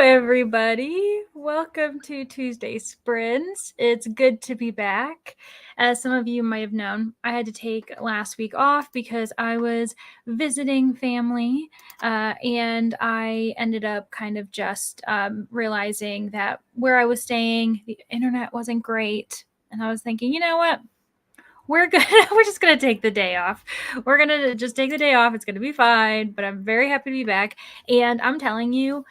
everybody. Welcome to Tuesday Sprints. It's good to be back. As some of you might have known, I had to take last week off because I was visiting family, and I ended up kind of just realizing that where I was staying, the internet wasn't great. And I was thinking, you know what? We're just gonna take the day off. We're gonna just take the day off. It's gonna be fine. But I'm very happy to be back. And I'm telling you,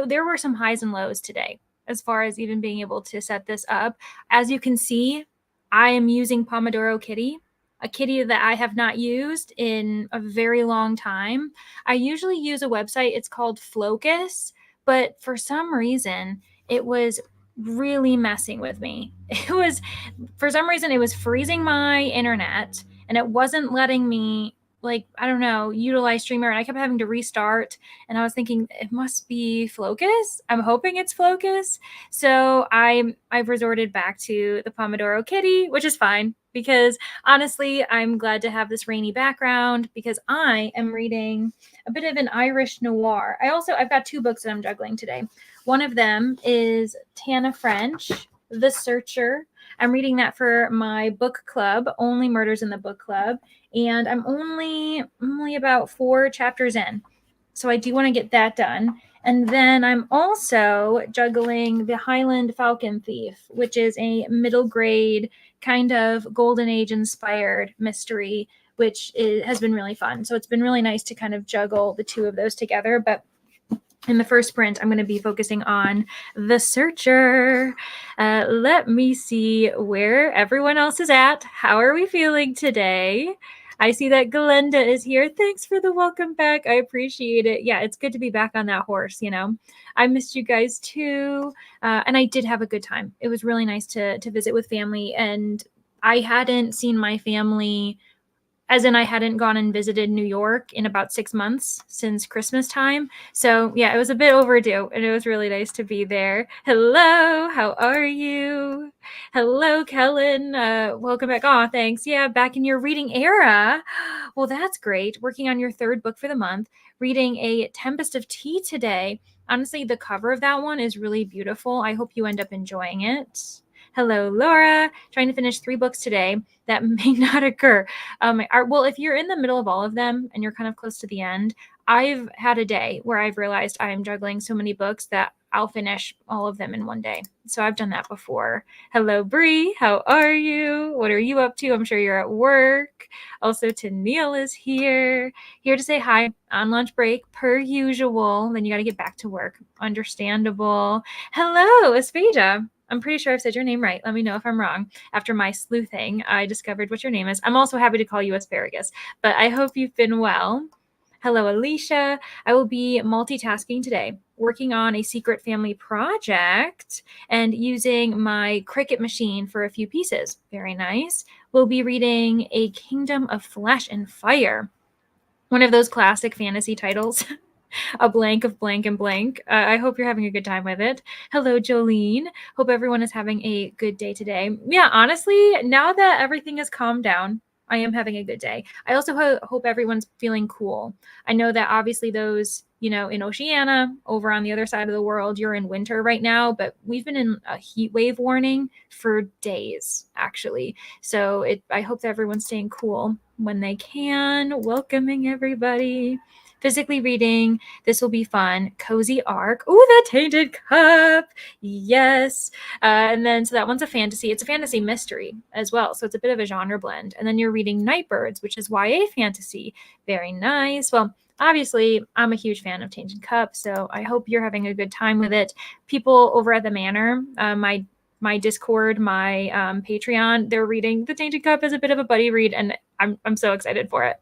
there were some highs and lows today as far as even being able to set this up. As you can see, I am using Pomodoro Kitty, a kitty that I have not used in a very long time. I usually use a website. It's called Flocus, but for some reason, it was really messing with me. For some reason, it was freezing my internet and it wasn't letting me, utilize Streamer. And I kept having to restart. And I was thinking, it must be Flocus. I'm hoping it's Flocus. So I've resorted back to the Pomodoro Kitty, which is fine because honestly, I'm glad to have this rainy background because I am reading a bit of an Irish noir. I've got two books that I'm juggling today. One of them is Tana French, The Searcher. I'm reading that for my book club, Only Murders in the Book Club, and I'm only about 4 chapters in. So I do want to get that done. And then I'm also juggling The Highland Falcon Thief, which is a middle grade kind of Golden Age inspired mystery, which has been really fun. So it's been really nice to kind of juggle the two of those together. But in the first sprint, I'm going to be focusing on The Searcher. Let me see where everyone else is at. How are we feeling today? I see that Glenda is here. Thanks for the welcome back. I appreciate it. Yeah, it's good to be back on that horse, I missed you guys too. And I did have a good time. It was really nice to visit with family. And I hadn't seen my family, as in I hadn't gone and visited New York in about 6 months since Christmas time. So yeah, it was a bit overdue and it was really nice to be there. Hello, how are you? Hello, Kellen. Welcome back. Oh, thanks. Yeah, back in your reading era. Well, that's great. Working on your third book for the month, reading A Tempest of Tea today. Honestly, the cover of that one is really beautiful. I hope you end up enjoying it. Hello, Laura. Trying to finish 3 books today. That may not occur. Well, if you're in the middle of all of them and you're kind of close to the end, I've had a day where I've realized I am juggling so many books that I'll finish all of them in one day. So I've done that before. Hello, Bree. How are you? What are you up to? I'm sure you're at work. Also, Tennille is here to say hi on lunch break per usual. Then you got to get back to work. Understandable. Hello, Aspeja. I'm pretty sure I've said your name right. Let me know if I'm wrong. After my sleuthing, I discovered what your name is. I'm also happy to call you Asparagus, but I hope you've been well. Hello, Alicia. I will be multitasking today, working on a secret family project and using my Cricut machine for a few pieces. Very nice. We'll be reading A Kingdom of Flesh and Fire, one of those classic fantasy titles. A blank of blank and blank. I hope you're having a good time with it. Hello, Jolene. Hope everyone is having a good day today. Yeah, honestly, now that everything has calmed down, I am having a good day. I also hope everyone's feeling cool. I know that obviously those, in Oceania, over on the other side of the world, you're in winter right now, but we've been in a heat wave warning for days, actually. So I hope that everyone's staying cool when they can. Welcoming everybody. Physically reading. This will be fun. Cozy Arc. Ooh, the Tainted Cup. Yes. And then, so that one's a fantasy. It's a fantasy mystery as well. So it's a bit of a genre blend. And then you're reading Nightbirds, which is YA fantasy. Very nice. Well, obviously, I'm a huge fan of Tainted Cup, so I hope you're having a good time with it. People over at the Manor, my Discord, my Patreon, they're reading The Tainted Cup as a bit of a buddy read, and I'm so excited for it.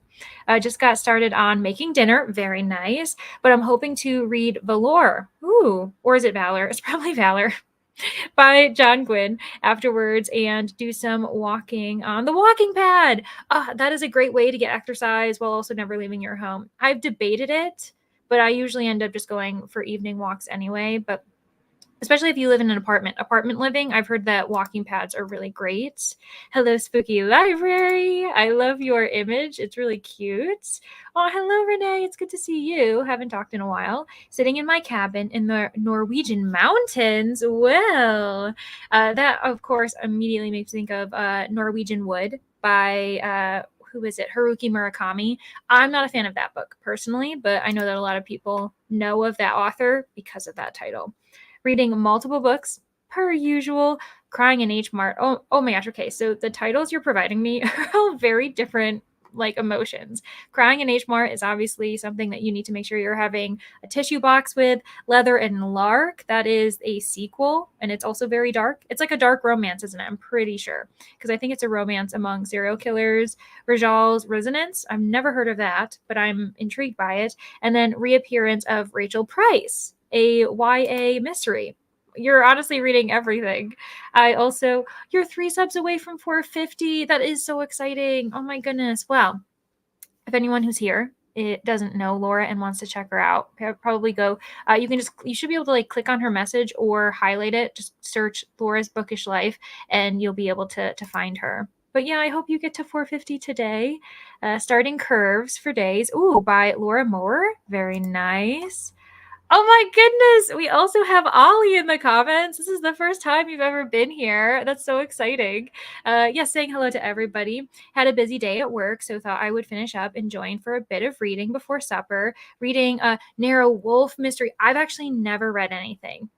Just got started on making dinner. Very nice. But I'm hoping to read Valor. Ooh, or is it Valor? It's probably Valor. By John Gwynne afterwards and do some walking on the walking pad. That is a great way to get exercise while also never leaving your home. I've debated it, but I usually end up just going for evening walks anyway. But especially if you live in an apartment living. I've heard that walking pads are really great. Hello, Spooky Library. I love your image. It's really cute. Oh, hello, Renee. It's good to see you. Haven't talked in a while. Sitting in my cabin in the Norwegian mountains. Well, that, of course, immediately makes me think of Norwegian Wood by who is it? Haruki Murakami. I'm not a fan of that book personally, but I know that a lot of people know of that author because of that title. Reading multiple books per usual, crying in H Mart. Oh my gosh. Okay, so the titles you're providing me are all very different like emotions. Crying in H Mart is obviously something that you need to make sure you're having a tissue box with. Leather and Lark, that is a sequel, and it's also very dark. It's like a dark romance, isn't it? I'm pretty sure, because I think it's a romance among serial killers. Rajal's Resonance, I've never heard of that, but I'm intrigued by it. And then Reappearance of Rachel Price, a YA mystery. You're honestly reading everything. You're 3 subs away from 450. That is so exciting. Oh my goodness. Well, if anyone who's here it doesn't know Laura and wants to check her out, probably go. You should be able to like click on her message or highlight it. Just search Laura's Bookish Life, and you'll be able to find her. But yeah, I hope you get to 450 today. Starting Curves for Days. Ooh, by Laura Moore. Very nice. Oh my goodness. We also have Ollie in the comments. This is the first time you've ever been here. That's so exciting. Yes, saying hello to everybody. Had a busy day at work, so thought I would finish up and join for a bit of reading before supper. Reading a Narrow Wolf mystery. I've actually never read anything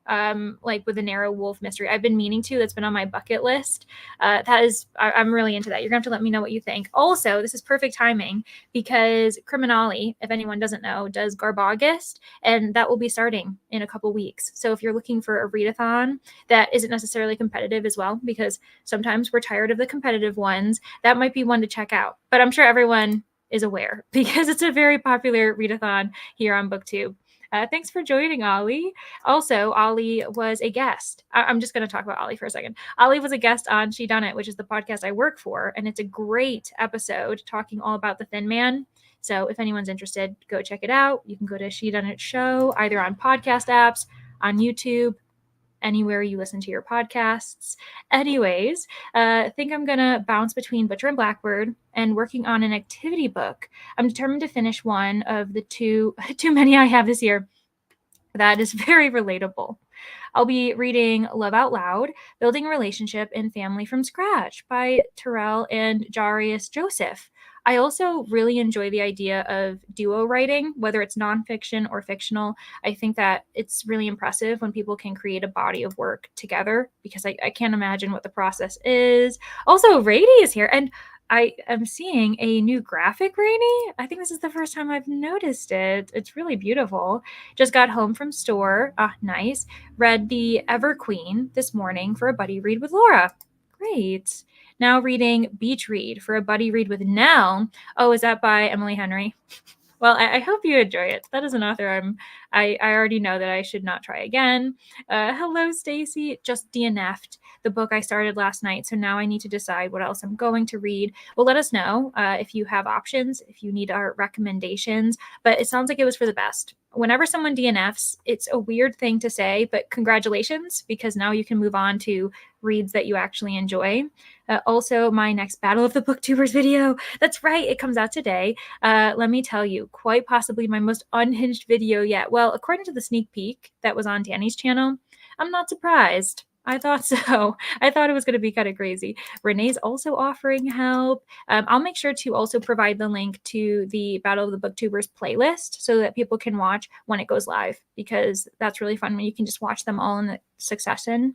like with a Narrow Wolf mystery. I've been meaning to. That's been on my bucket list. I'm really into that. You're going to have to let me know what you think. Also, this is perfect timing because Criminale, if anyone doesn't know, does Garbogust, and that will be starting in a couple weeks. So if you're looking for a readathon that isn't necessarily competitive as well, because sometimes we're tired of the competitive ones, that might be one to check out. But I'm sure everyone is aware because it's a very popular readathon here on BookTube. Thanks for joining, Ollie. Also, Ollie was a guest. I'm just going to talk about Ollie for a second. Ollie was a guest on She Done It, which is the podcast I work for, and it's a great episode talking all about the Thin Man. So if anyone's interested, go check it out. You can go to She Done It Show, either on podcast apps, on YouTube, anywhere you listen to your podcasts. Anyways, I think I'm going to bounce between Butcher and Blackbird and working on an activity book. I'm determined to finish one of the too many I have this year. That is very relatable. I'll be reading Love Out Loud, Building a Relationship and Family from Scratch by Terrell and Jarius Joseph. I also really enjoy the idea of duo writing, whether it's nonfiction or fictional. I think that it's really impressive when people can create a body of work together because I can't imagine what the process is. Also, Rady is here, and I am seeing a new graphic, Rainy. I think this is the first time I've noticed it. It's really beautiful. Just got home from store. Nice. Read the Everqueen this morning for a buddy read with Laura. Great. Now reading Beach Read for a buddy read with Nell. Oh, is that by Emily Henry? Well, I hope you enjoy it. That is an author I already know that I should not try again. Hello, Stacy. Just DNF'd the book I started last night, so now I need to decide what else I'm going to read. Well, let us know if you have options, if you need our recommendations, but it sounds like it was for the best. Whenever someone DNFs, it's a weird thing to say, but congratulations, because now you can move on to reads that you actually enjoy. Also, my next Battle of the Booktubers video. That's right, it comes out today. Let me tell you, quite possibly my most unhinged video yet. Well, according to the sneak peek that was on Danny's channel, I'm not surprised. I thought so. I thought it was going to be kind of crazy. Renee's also offering help. I'll make sure to also provide the link to the Battle of the Booktubers playlist so that people can watch when it goes live, because that's really fun when you can just watch them all in succession,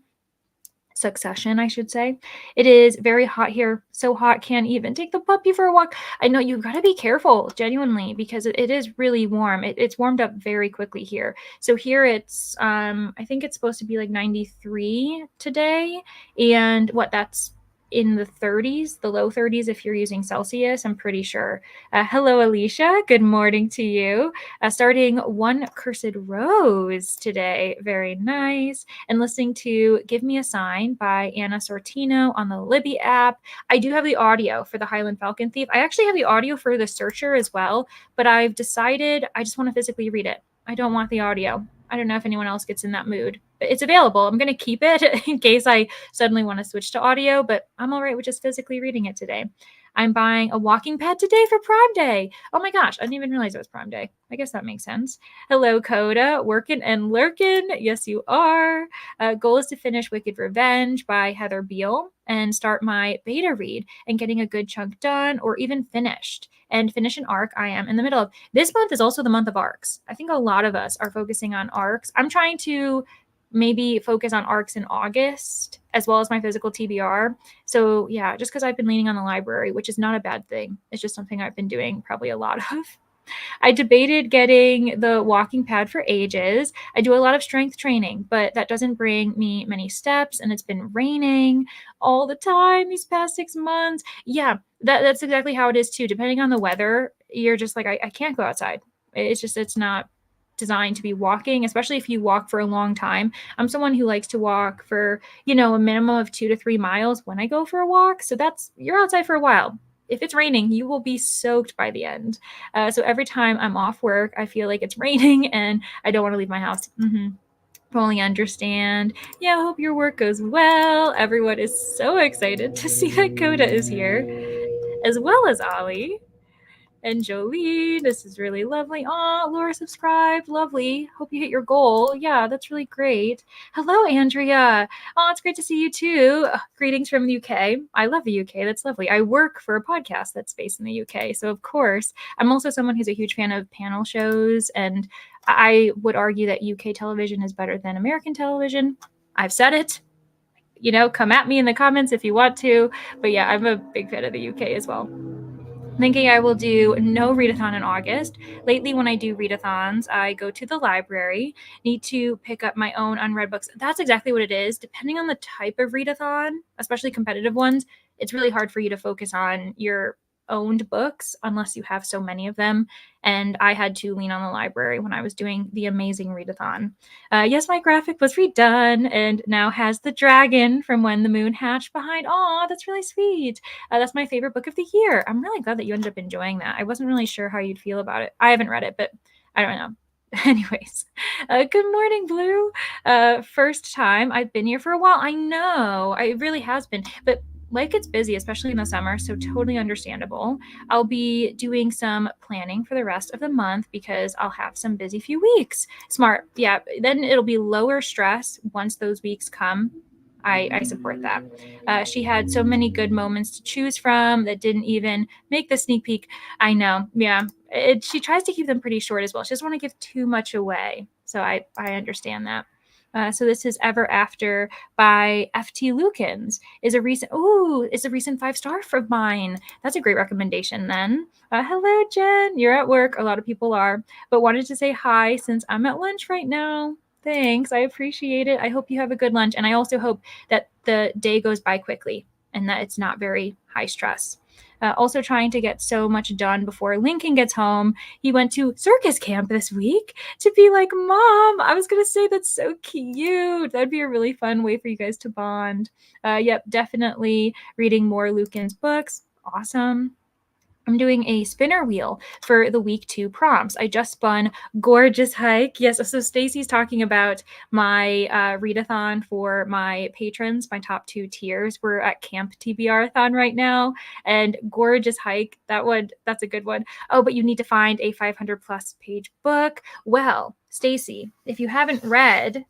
I should say. It is very hot here. So hot, can't even take the puppy for a walk. I know you've got to be careful, genuinely, because it is really warm. It's warmed up very quickly here. So here it's, I think it's supposed to be like 93 today. And that's in the 30s, the low 30s if you're using Celsius, I'm pretty sure. Hello, Alicia. Good morning to you. Starting One Cursed Rose today. Very nice. And listening to Give Me a Sign by Anna Sortino on the Libby app. I do have the audio for the Highland Falcon Thief. I actually have the audio for The Searcher as well, but I've decided I just want to physically read it. I don't want the audio. I don't know if anyone else gets in that mood. it's available. I'm going to keep it in case I suddenly want to switch to audio, but I'm all right with just physically reading it today. I'm buying a walking pad today for Prime Day. Oh my gosh, I didn't even realize it was Prime Day. I guess that makes sense. Hello, Coda. Workin' and lurkin'. Yes, you are. Goal is to finish Wicked Revenge by Heather Beale and start my beta read and getting a good chunk done or even finished. And finish an arc I am in the middle of. This month is also the month of arcs. I think a lot of us are focusing on arcs. I'm trying to maybe focus on arcs in August as well as my physical TBR. So yeah, just because I've been leaning on the library, which is not a bad thing. It's just something I've been doing probably a lot of. I debated getting the walking pad for ages. I do a lot of strength training, but that doesn't bring me many steps, and it's been raining all the time these past 6 months. Yeah, that's exactly how it is too. Depending on the weather, you're just like, I can't go outside. It's not designed to be walking, especially if you walk for a long time. I'm someone who likes to walk for, a minimum of 2 to 3 miles when I go for a walk. So you're outside for a while. If it's raining, you will be soaked by the end. So every time I'm off work, I feel like it's raining and I don't want to leave my house. Fully understand. Yeah, I hope your work goes well. Everyone is so excited to see that Coda is here, as well as Ollie and Jolie. This is really lovely. Oh, Laura subscribed. Lovely. Hope you hit your goal. Yeah, that's really great. Hello, Andrea. Oh, it's great to see you too. Greetings from the UK. I love the UK. That's lovely. I work for a podcast that's based in the UK. So, of course, I'm also someone who's a huge fan of panel shows. And I would argue that UK television is better than American television. I've said it. Come at me in the comments if you want to. But yeah, I'm a big fan of the UK as well. Thinking I will do no readathon in August. Lately, when I do readathons, I go to the library, need to pick up my own unread books. That's exactly what it is. Depending on the type of readathon, especially competitive ones, it's really hard for you to focus on your owned books unless you have so many of them. And I had to lean on the library when I was doing the amazing readathon. Yes, my graphic was redone and now has the dragon from When the Moon Hatched behind. Aw, that's really sweet. That's my favorite book of the year. I'm really glad that you ended up enjoying that. I wasn't really sure how you'd feel about it. I haven't read it, but I don't know. Anyways, good morning, Blue. First time I've been here for a while. I know, it really has been, but life gets busy, especially in the summer, so totally understandable. I'll be doing some planning for the rest of the month because I'll have some busy few weeks. Smart. Yeah, then it'll be lower stress once those weeks come. I support that. She had so many good moments to choose from that didn't even make the sneak peek. I know. Yeah. She tries to keep them pretty short as well. She doesn't want to give too much away. So I understand that. So this is Ever After by F.T. Lukens. It's a recent 5-star from mine. That's a great recommendation then. Hello, Jen. You're at work. A lot of people are, but wanted to say hi since I'm at lunch right now. Thanks. I appreciate it. I hope you have a good lunch. And I also hope that the day goes by quickly and that it's not very high stress. Also trying to get so much done before Lincoln gets home. He went to circus camp this week to be like, Mom. I was going to say that's so cute. That'd be a really fun way for you guys to bond. Yep, definitely reading more Lukens books. Awesome. I'm doing a spinner wheel for the week 2 prompts. I just spun Gorgeous Hike. Yes, so Stacy's talking about my readathon for my patrons, my top 2 tiers. We're at Camp TBR-a-thon right now, and Gorgeous Hike, that's a good one. Oh, but you need to find a 500 plus page book. Well, Stacy, if you haven't read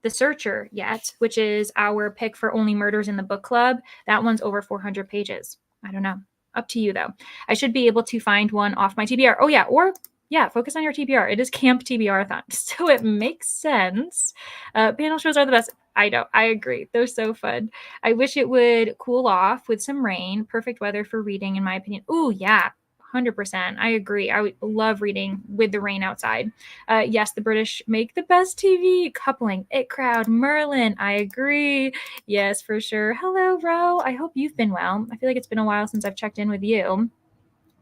The Searcher yet, which is our pick for Only Murders in the Book Club, that one's over 400 pages. I don't know. Up to you, though. I should be able to find one off my TBR. Oh, yeah, focus on your TBR. It is Camp TBR-a-thon, so it makes sense. Panel shows are the best. I know. I agree. They're so fun. I wish it would cool off with some rain. Perfect weather for reading, in my opinion. Oh, yeah. 100%. I agree. I would love reading with the rain outside. Yes, the British make the best TV. Coupling, It Crowd, Merlin. I agree. Yes, for sure. Hello, Ro. I hope you've been well. I feel like it's been a while since I've checked in with you.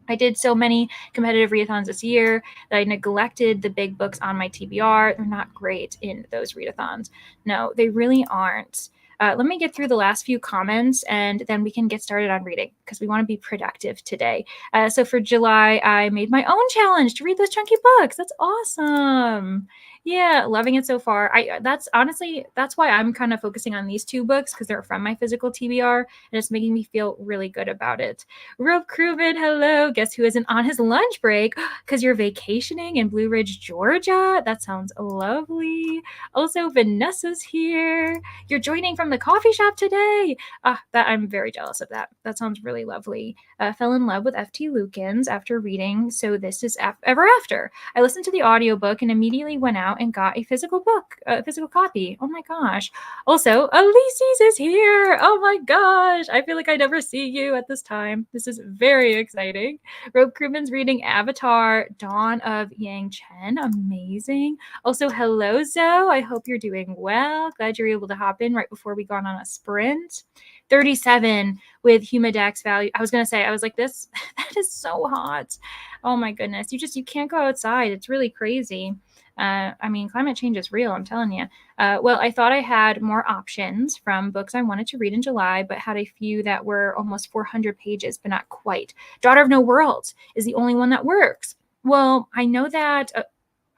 I did so many competitive readathons this year that I neglected the big books on my TBR. They're not great in those readathons. No, they really aren't. Let me get through the last few comments and then we can get started on reading because we want to be productive today. So for July, I made my own challenge to read those chunky books. That's awesome. Yeah, loving it so far. That's honestly that's why I'm kind of focusing on these two books because they're from my physical TBR and it's making me feel really good about it. Rope Crewman, hello. Guess who isn't on his lunch break? Because you're vacationing in Blue Ridge, Georgia. That sounds lovely. Also, Vanessa's here. You're joining from the coffee shop today. That I'm very jealous of that. That sounds really lovely. Fell in love with F.T. Lukens after reading So This Is Ever After. I listened to the audiobook and immediately went out and got a physical book, a physical copy. Oh my gosh. Also, Ulysses is here. Oh my gosh. I feel like I never see you at this time. This is very exciting. Rope Crewman's reading Avatar, Dawn of Yang Chen. Amazing. Also, hello, Zoe. I hope you're doing well. Glad you're able to hop in right before we got on a sprint. 37 with humidex value. I was going to say, I was like, this, that is so hot. Oh my goodness. You can't go outside. It's really crazy. I mean, climate change is real, I'm telling you. Well, I thought I had more options from books I wanted to read in July, but had a few that were almost 400 pages, but not quite. Daughter of No Worlds is the only one that works. Well, I know that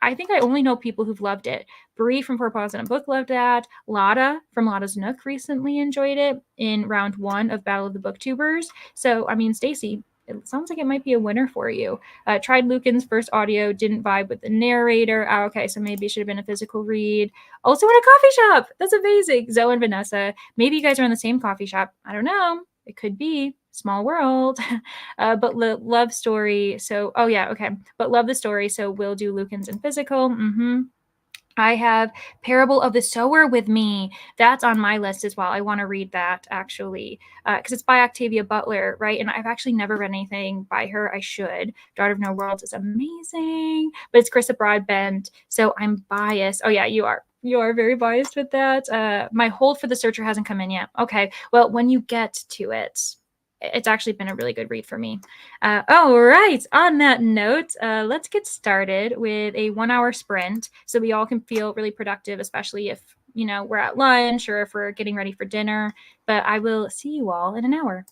I think I only know people who've loved it. Bree from Four Paws in a Book loved that. Lotta from Lotta's Nook recently enjoyed it in round 1 of Battle of the Booktubers. So, I mean, Stacy, it sounds like it might be a winner for you. Tried Lucan's first audio, didn't vibe with the narrator. Oh, okay, so maybe it should have been a physical read. Also in a coffee shop. That's amazing. Zoe and Vanessa. Maybe you guys are in the same coffee shop. I don't know. It could be. Small world. But love story. So, oh yeah, okay. But love the story. So we'll do Lucan's and physical. I have Parable of the Sower with me. That's on my list as well. I want to read that actually because it's by Octavia Butler, right? And I've actually never read anything by her. I should. Daughter of No Worlds is amazing, but it's Carissa Broadbent, so I'm biased. Oh yeah, you are. You are very biased with that. My hold for The Searcher hasn't come in yet. Okay, well when you get to it, it's actually been a really good read for me. All right. On that note, let's get started with a 1-hour sprint so we all can feel really productive, especially if, we're at lunch or if we're getting ready for dinner. But I will see you all in an hour.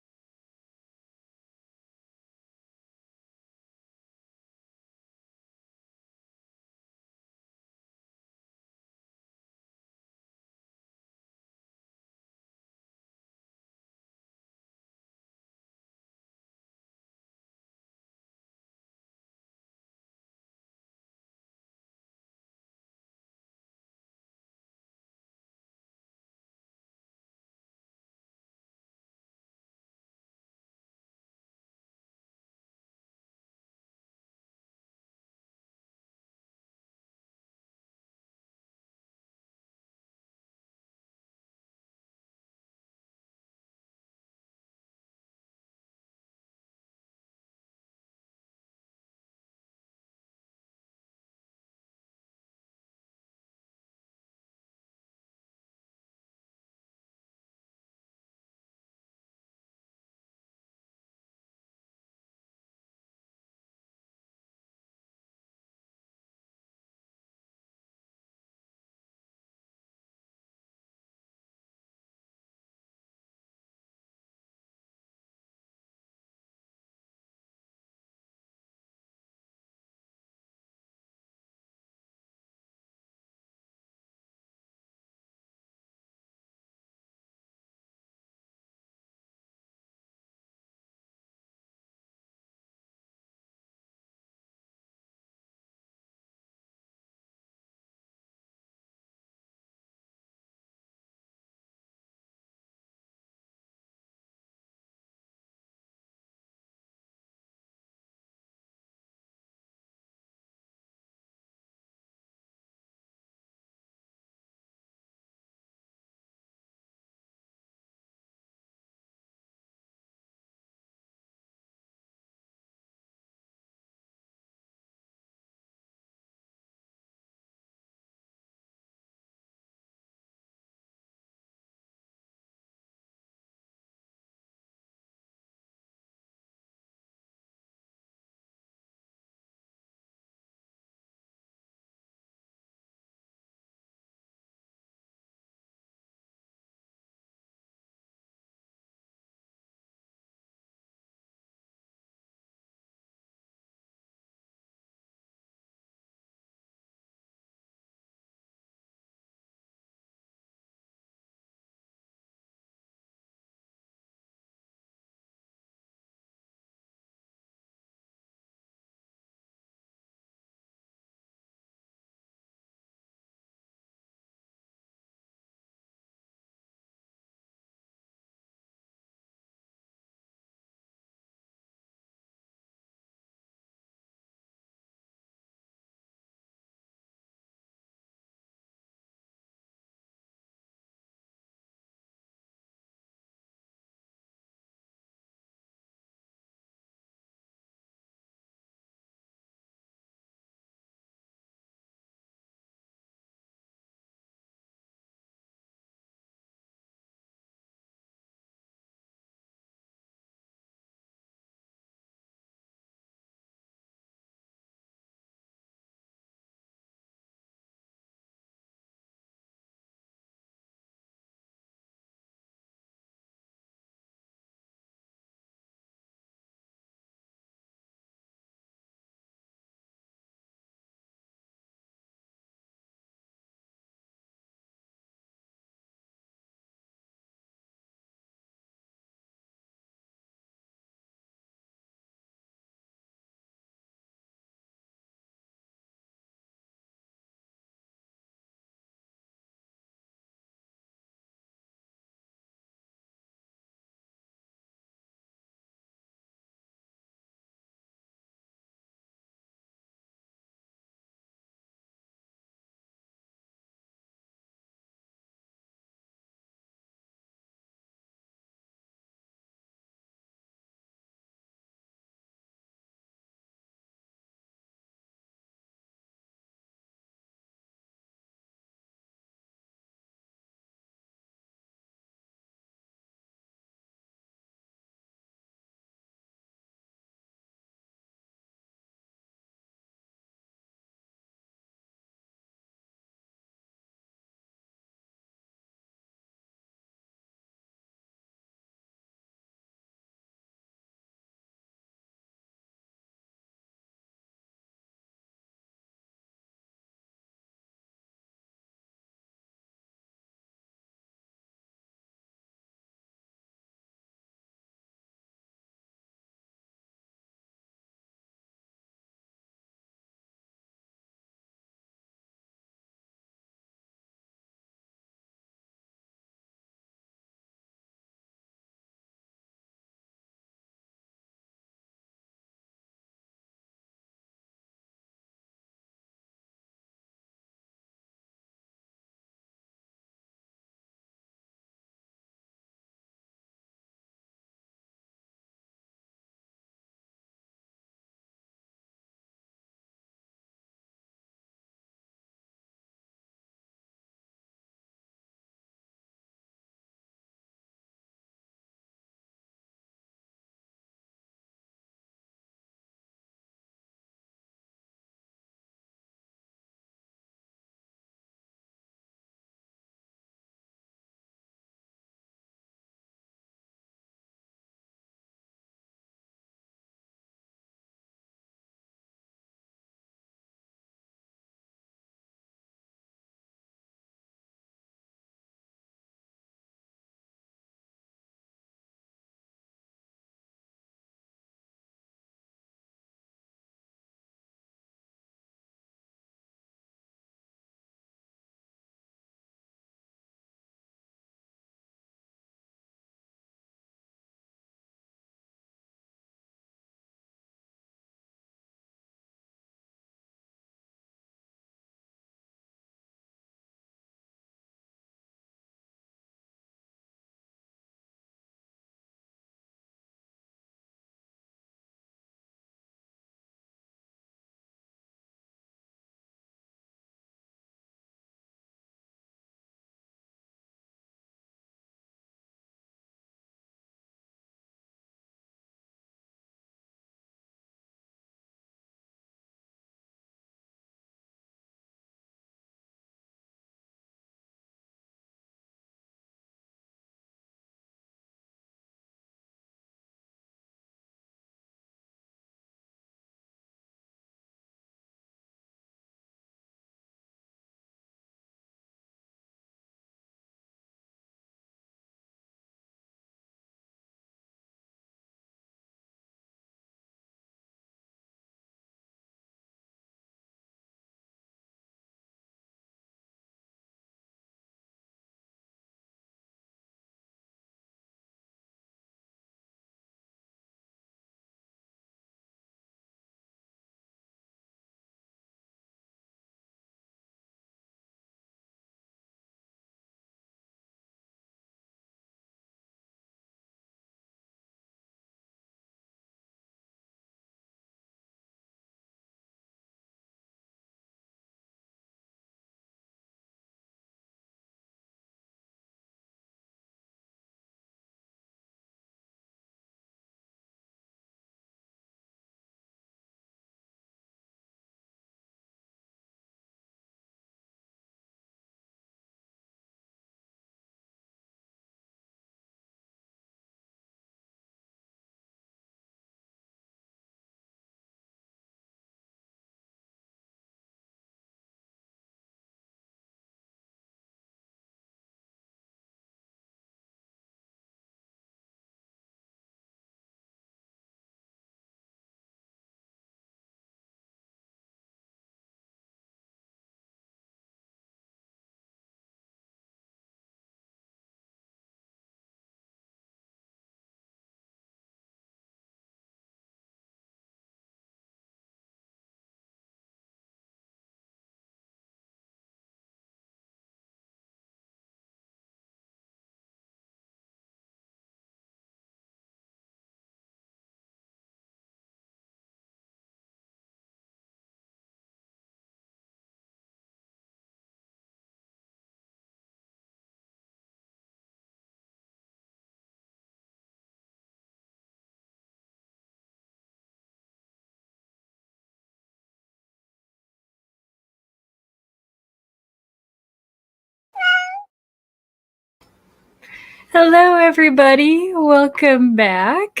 Hello, everybody. Welcome back.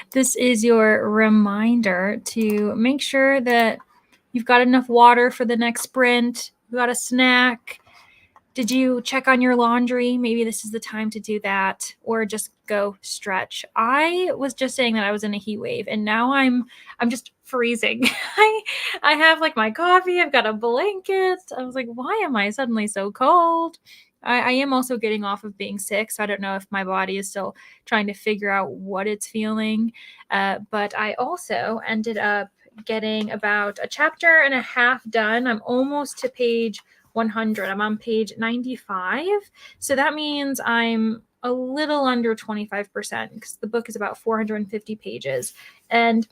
This is your reminder to make sure that you've got enough water for the next sprint, you got a snack. Did you check on your laundry? Maybe this is the time to do that, or just go stretch. I was just saying that I was in a heat wave, and now I'm just freezing. I have like my coffee, I've got a blanket. I was like, why am I suddenly so cold? I am also getting off of being sick, so I don't know if my body is still trying to figure out what it's feeling. But I also ended up getting about a chapter and a half done. I'm almost to page 100. I'm on page 95. So that means I'm a little under 25% because the book is about 450 pages. And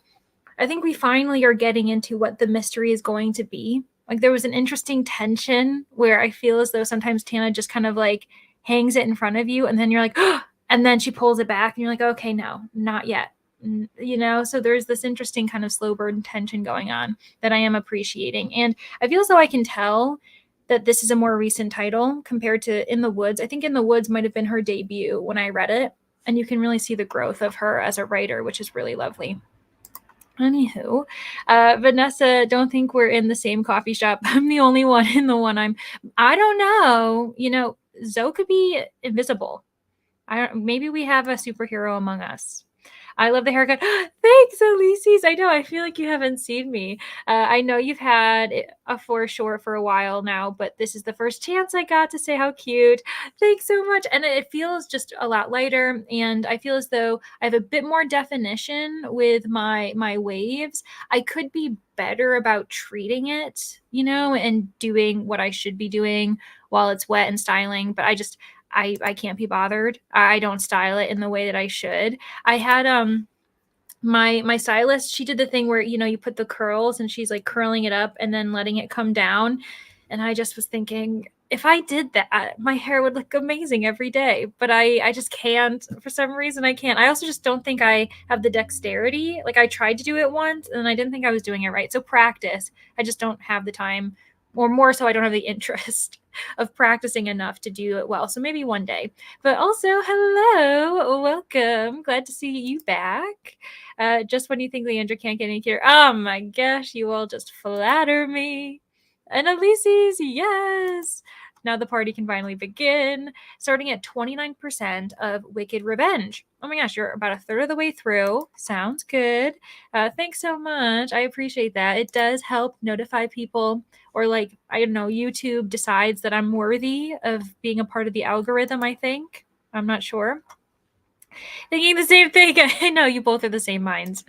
I think we finally are getting into what the mystery is going to be. Like there was an interesting tension where I feel as though sometimes Tana just kind of like hangs it in front of you and then you're like, oh, and then she pulls it back and you're like, okay, no, not yet. So there's this interesting kind of slow burn tension going on that I am appreciating. And I feel as though I can tell that this is a more recent title compared to In the Woods. I think In the Woods might have been her debut when I read it. And you can really see the growth of her as a writer, which is really lovely. Anywho, Vanessa, don't think we're in the same coffee shop. I'm the only one in the one I don't know. Zoe could be invisible. Maybe we have a superhero among us. I love the haircut. Thanks, Elises. I know. I feel like you haven't seen me. I know you've had a for sure for a while now, but this is the first chance I got to say how cute. Thanks so much. And it feels just a lot lighter, and I feel as though I have a bit more definition with my waves. I could be better about treating it, and doing what I should be doing while it's wet and styling, but I can't be bothered. I don't style it in the way that I should. I had my stylist, she did the thing where you put the curls and she's like curling it up and then letting it come down, and I just was thinking if I did that my hair would look amazing every day, but I just can't. For some reason I can't. I also just don't think I have the dexterity. Like I tried to do it once and I didn't think I was doing it right. So practice. I just don't have the time, or more so I don't have the interest of practicing enough to do it well. So maybe one day. But also, hello, welcome. Glad to see you back. Just when you think Leandra can't get any cuter. Oh my gosh, you all just flatter me. And Elise's, yes. Now the party can finally begin. Starting at 29% of Wicked Revenge. Oh my gosh, you're about a third of the way through. Sounds good. Thanks so much. I appreciate that. It does help notify people, or like, I don't know, YouTube decides that I'm worthy of being a part of the algorithm, I think. I'm not sure. Thinking the same thing. I know you both are the same minds.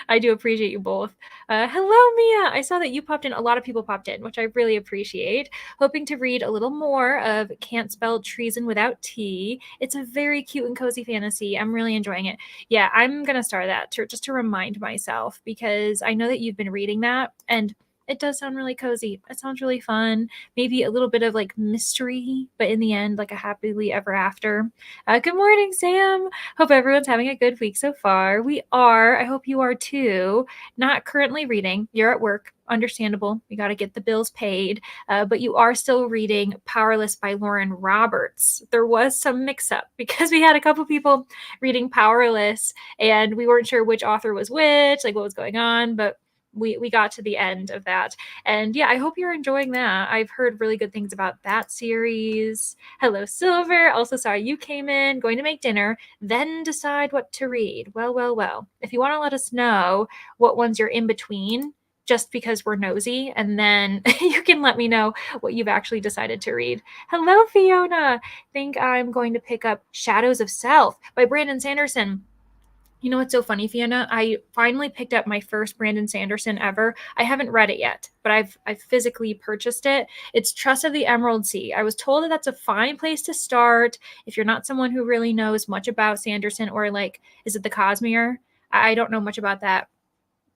I do appreciate you both. Hello, Mia. I saw that you popped in. A lot of people popped in, which I really appreciate. Hoping to read a little more of Can't Spell Treason Without T. It's a very cute and cozy fantasy. I'm really enjoying it. Yeah, I'm going to start that just to remind myself, because I know that you've been reading that and it does sound really cozy. It sounds really fun. Maybe a little bit of like mystery, but in the end, like a happily ever after. Good morning, Sam. Hope everyone's having a good week so far. We are. I hope you are too. Not currently reading. You're at work. Understandable. We got to get the bills paid. But you are still reading Powerless by Lauren Roberts. There was some mix up because we had a couple people reading Powerless and we weren't sure which author was which, like what was going on. But we got to the end of that. And yeah, I hope you're enjoying that. I've heard really good things about that series. Hello, Silver. Also saw you came in, going to make dinner, then decide what to read. Well. If you want to let us know what ones you're in between, just because we're nosy, and then you can let me know what you've actually decided to read. Hello, Fiona. Think I'm going to pick up Shadows of Self by Brandon Sanderson. You know what's so funny, Fiona? I finally picked up my first Brandon Sanderson ever. I haven't read it yet, but I've physically purchased it. It's Trust of the Emerald Sea. I was told that that's a fine place to start if you're not someone who really knows much about Sanderson, or like, is it the Cosmere? I don't know much about that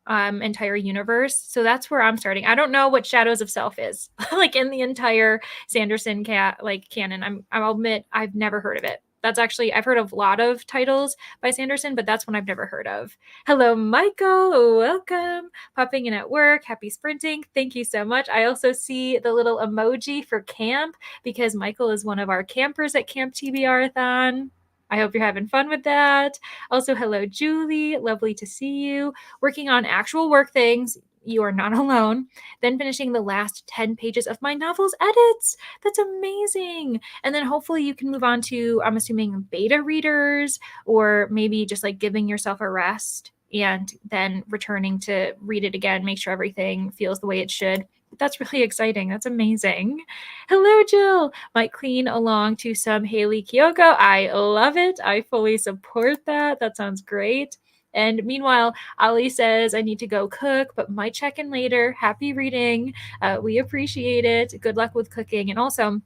entire universe. So that's where I'm starting. I don't know what Shadows of Self is like in the entire Sanderson canon. I'll admit I've never heard of it. That's actually, I've heard of a lot of titles by Sanderson, but that's one I've never heard of. Hello, Michael. Welcome. Popping in at work. Happy sprinting. Thank you so much. I also see the little emoji for camp because Michael is one of our campers at Camp TBR-a-thon. I hope you're having fun with that. Also, hello, Julie. Lovely to see you. Working on actual work things. You are not alone. Then finishing the last 10 pages of my novel's edits. That's amazing. And then hopefully you can move on to, I'm assuming, beta readers, or maybe just like giving yourself a rest and then returning to read it again, make sure everything feels the way it should. That's really exciting. That's amazing. Hello, Jill. Might clean along to some Haley Kiyoko. I love it. I fully support that. That sounds great. And meanwhile, Ali says, I need to go cook, but might check in later. Happy reading. We appreciate it. Good luck with cooking. And also,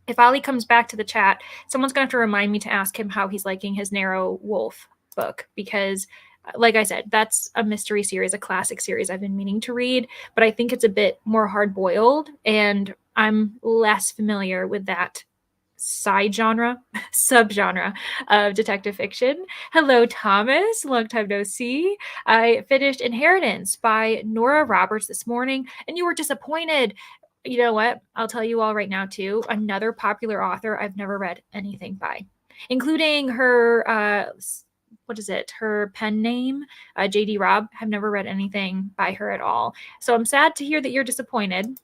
if Ali comes back to the chat, someone's going to have to remind me to ask him how he's liking his Narrow Wolf book, because like I said, that's a mystery series, a classic series I've been meaning to read, but I think it's a bit more hard-boiled, and I'm less familiar with that subgenre of detective fiction. Hello, Thomas. Long time no see. I finished Inheritance by Nora Roberts this morning, and you were disappointed. You know what? I'll tell you all right now, too. Another popular author I've never read anything by, including her, what is it? Her pen name, J.D. Robb. I've never read anything by her at all. So I'm sad to hear that you're disappointed.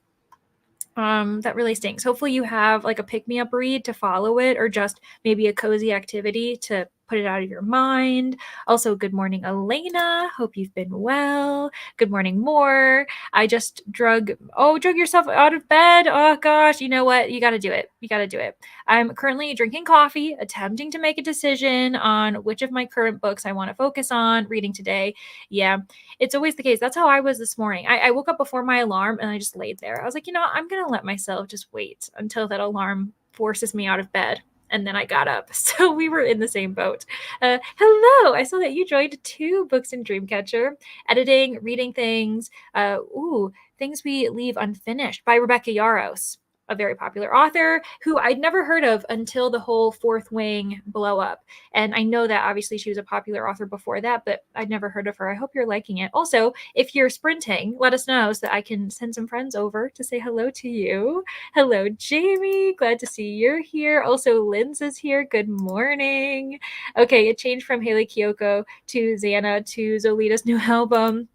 That really stinks. Hopefully you have like a pick-me-up read to follow it, or just maybe a cozy activity to put it out of your mind. Also, good morning, Elena. Hope you've been well. Good morning, Moore. I just drug yourself out of bed. Oh gosh, you know what? You got to do it. You got to do it. I'm currently drinking coffee, attempting to make a decision on which of my current books I want to focus on reading today. Yeah, it's always the case. That's how I was this morning. I woke up before my alarm and I just laid there. I was like, you know, I'm going to let myself just wait until that alarm forces me out of bed. And then I got up. So we were in the same boat. Hello. I saw that you joined 2 books in Dreamcatcher. Editing, reading things. Things We Leave Unfinished by Rebecca Yarros, a very popular author who I'd never heard of until the whole Fourth Wing blow up. And I know that obviously she was a popular author before that, but I'd never heard of her. I hope you're liking it. Also, if you're sprinting, let us know so that I can send some friends over to say hello to you. Hello, Jamie. Glad to see you're here. Also, Linz is here. Good morning. Okay, it changed from Haley Kiyoko to Xana to Zolita's new album.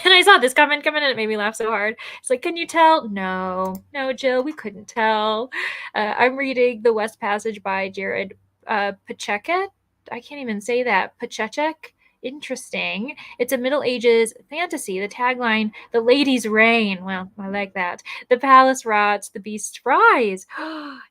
And I saw this comment come in and it made me laugh so hard. It's like, can you tell? No, Jill, we couldn't tell. I'm reading The West Passage by Jared Pacheket. I can't even say that. Pachechek. Interesting. It's a Middle Ages fantasy. The tagline, the ladies reign. Well, I like that. The palace rots, the beasts rise.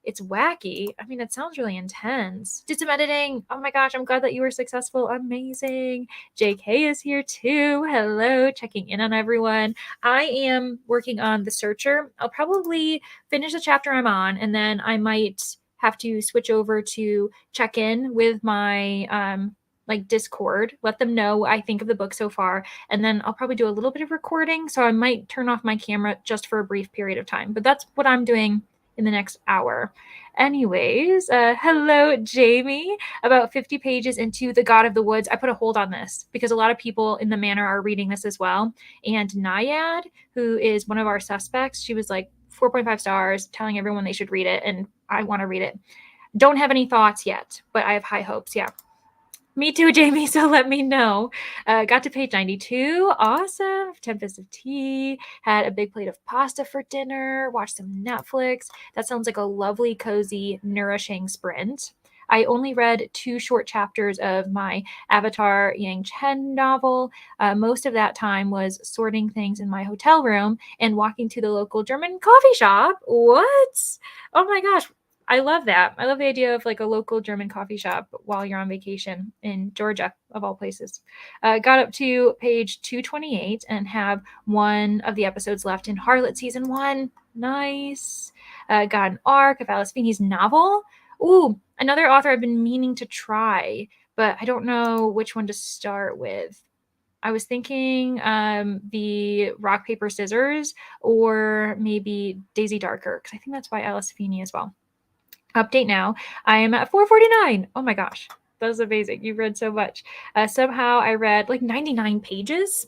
It's wacky. I mean, it sounds really intense. Did some editing. Oh my gosh, I'm glad that you were successful. Amazing. JK is here too. Hello, checking in on everyone. I am working on The Searcher. I'll probably finish the chapter I'm on, and then I might have to switch over to check in with my like Discord, let them know what I think of the book so far, and then I'll probably do a little bit of recording, so I might turn off my camera just for a brief period of time, but that's what I'm doing in the next hour. Anyways, hello, Jamie. About 50 pages into The God of the Woods. I put a hold on this because a lot of people in the manor are reading this as well, and Naiad, who is one of our suspects, she was like 4.5 stars, telling everyone they should read it, and I want to read it. Don't have any thoughts yet, but I have high hopes. Yeah. Me too, Jamie, so let me know. Got to page 92. Awesome. Tempest of tea. Had a big plate of pasta for dinner. Watched some Netflix. That sounds like a lovely, cozy, nourishing sprint. I only read 2 short chapters of my Avatar Yang Chen novel. Most of that time was sorting things in my hotel room and walking to the local German coffee shop. What? Oh my gosh. I love that. I love the idea of like a local German coffee shop while you're on vacation in Georgia, of all places. Got up to page 228 and have one of the episodes left in Harlot season 1. Nice. Got an arc of Alice Feeney's novel. Ooh, another author I've been meaning to try, but I don't know which one to start with. I was thinking the Rock, Paper, Scissors, or maybe Daisy Darker, because I think that's by Alice Feeney as well. Update now. I am at 449. Oh my gosh. That was amazing. You read so much. Somehow I read like 99 pages.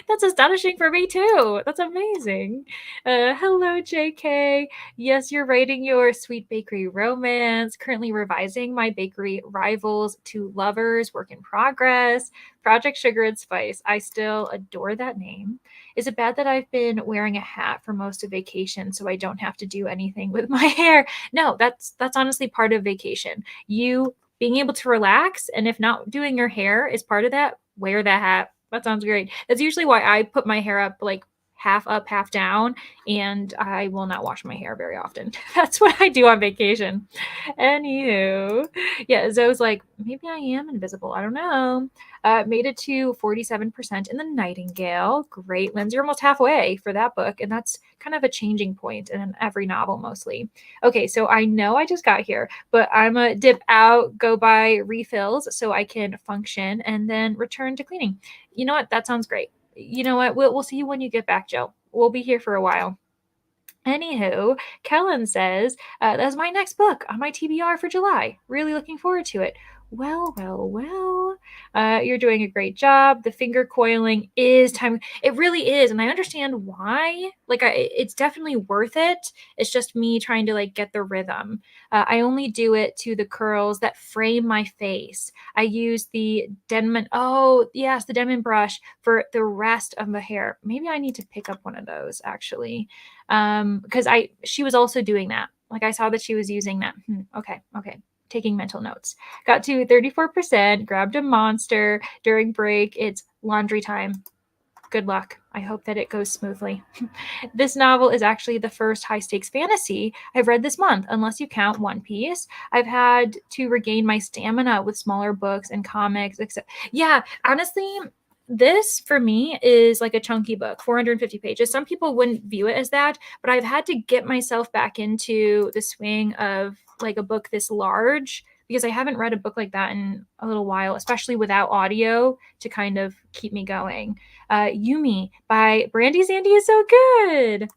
That's astonishing for me too. That's amazing. Hello, JK. Yes, you're writing your sweet bakery romance. Currently revising my bakery rivals to lovers, work in progress. Project Sugar and Spice. I still adore that name. Is it bad that I've been wearing a hat for most of vacation so I don't have to do anything with my hair? No, that's honestly part of vacation. You being able to relax, and if not doing your hair is part of that, wear that hat. That sounds great. That's usually why I put my hair up like half up, half down, and I will not wash my hair very often. That's what I do on vacation. Anywho, yeah, Zoe's like, maybe I am invisible. I don't know. Made it to 47% in the Nightingale. Great. Lindsay, you're almost halfway for that book, and that's kind of a changing point in every novel mostly. Okay, so I know I just got here, but I'm going to dip out, go buy refills so I can function, and then return to cleaning. You know what? That sounds great. You know what? We'll see you when you get back, Joe. We'll be here for a while. Anywho, Kellen says, that's my next book on my TBR for July. Really looking forward to it. Well, well, well. You're doing a great job. The finger coiling is time. It really is. And I understand why. Like, it's definitely worth it. It's just me trying to, like, get the rhythm. I only do it to the curls that frame my face. I use the Denman. Oh, yes, the Denman brush for the rest of the hair. Maybe I need to pick up one of those, actually. Because she was also doing that. Like I saw that she was using that. Okay. Taking mental notes. Got to 34%, grabbed a monster during break. It's laundry time. Good luck. I hope that it goes smoothly. This novel is actually the first high stakes fantasy I've read this month, unless you count One Piece. I've had to regain my stamina with smaller books and comics, except, yeah, honestly, this for me is like a chunky book, 450 pages. Some people wouldn't view it as that, but I've had to get myself back into the swing of like a book this large because I haven't read a book like that in a little while, especially without audio to kind of keep me going. Yumi by Brandy Sandy is so good.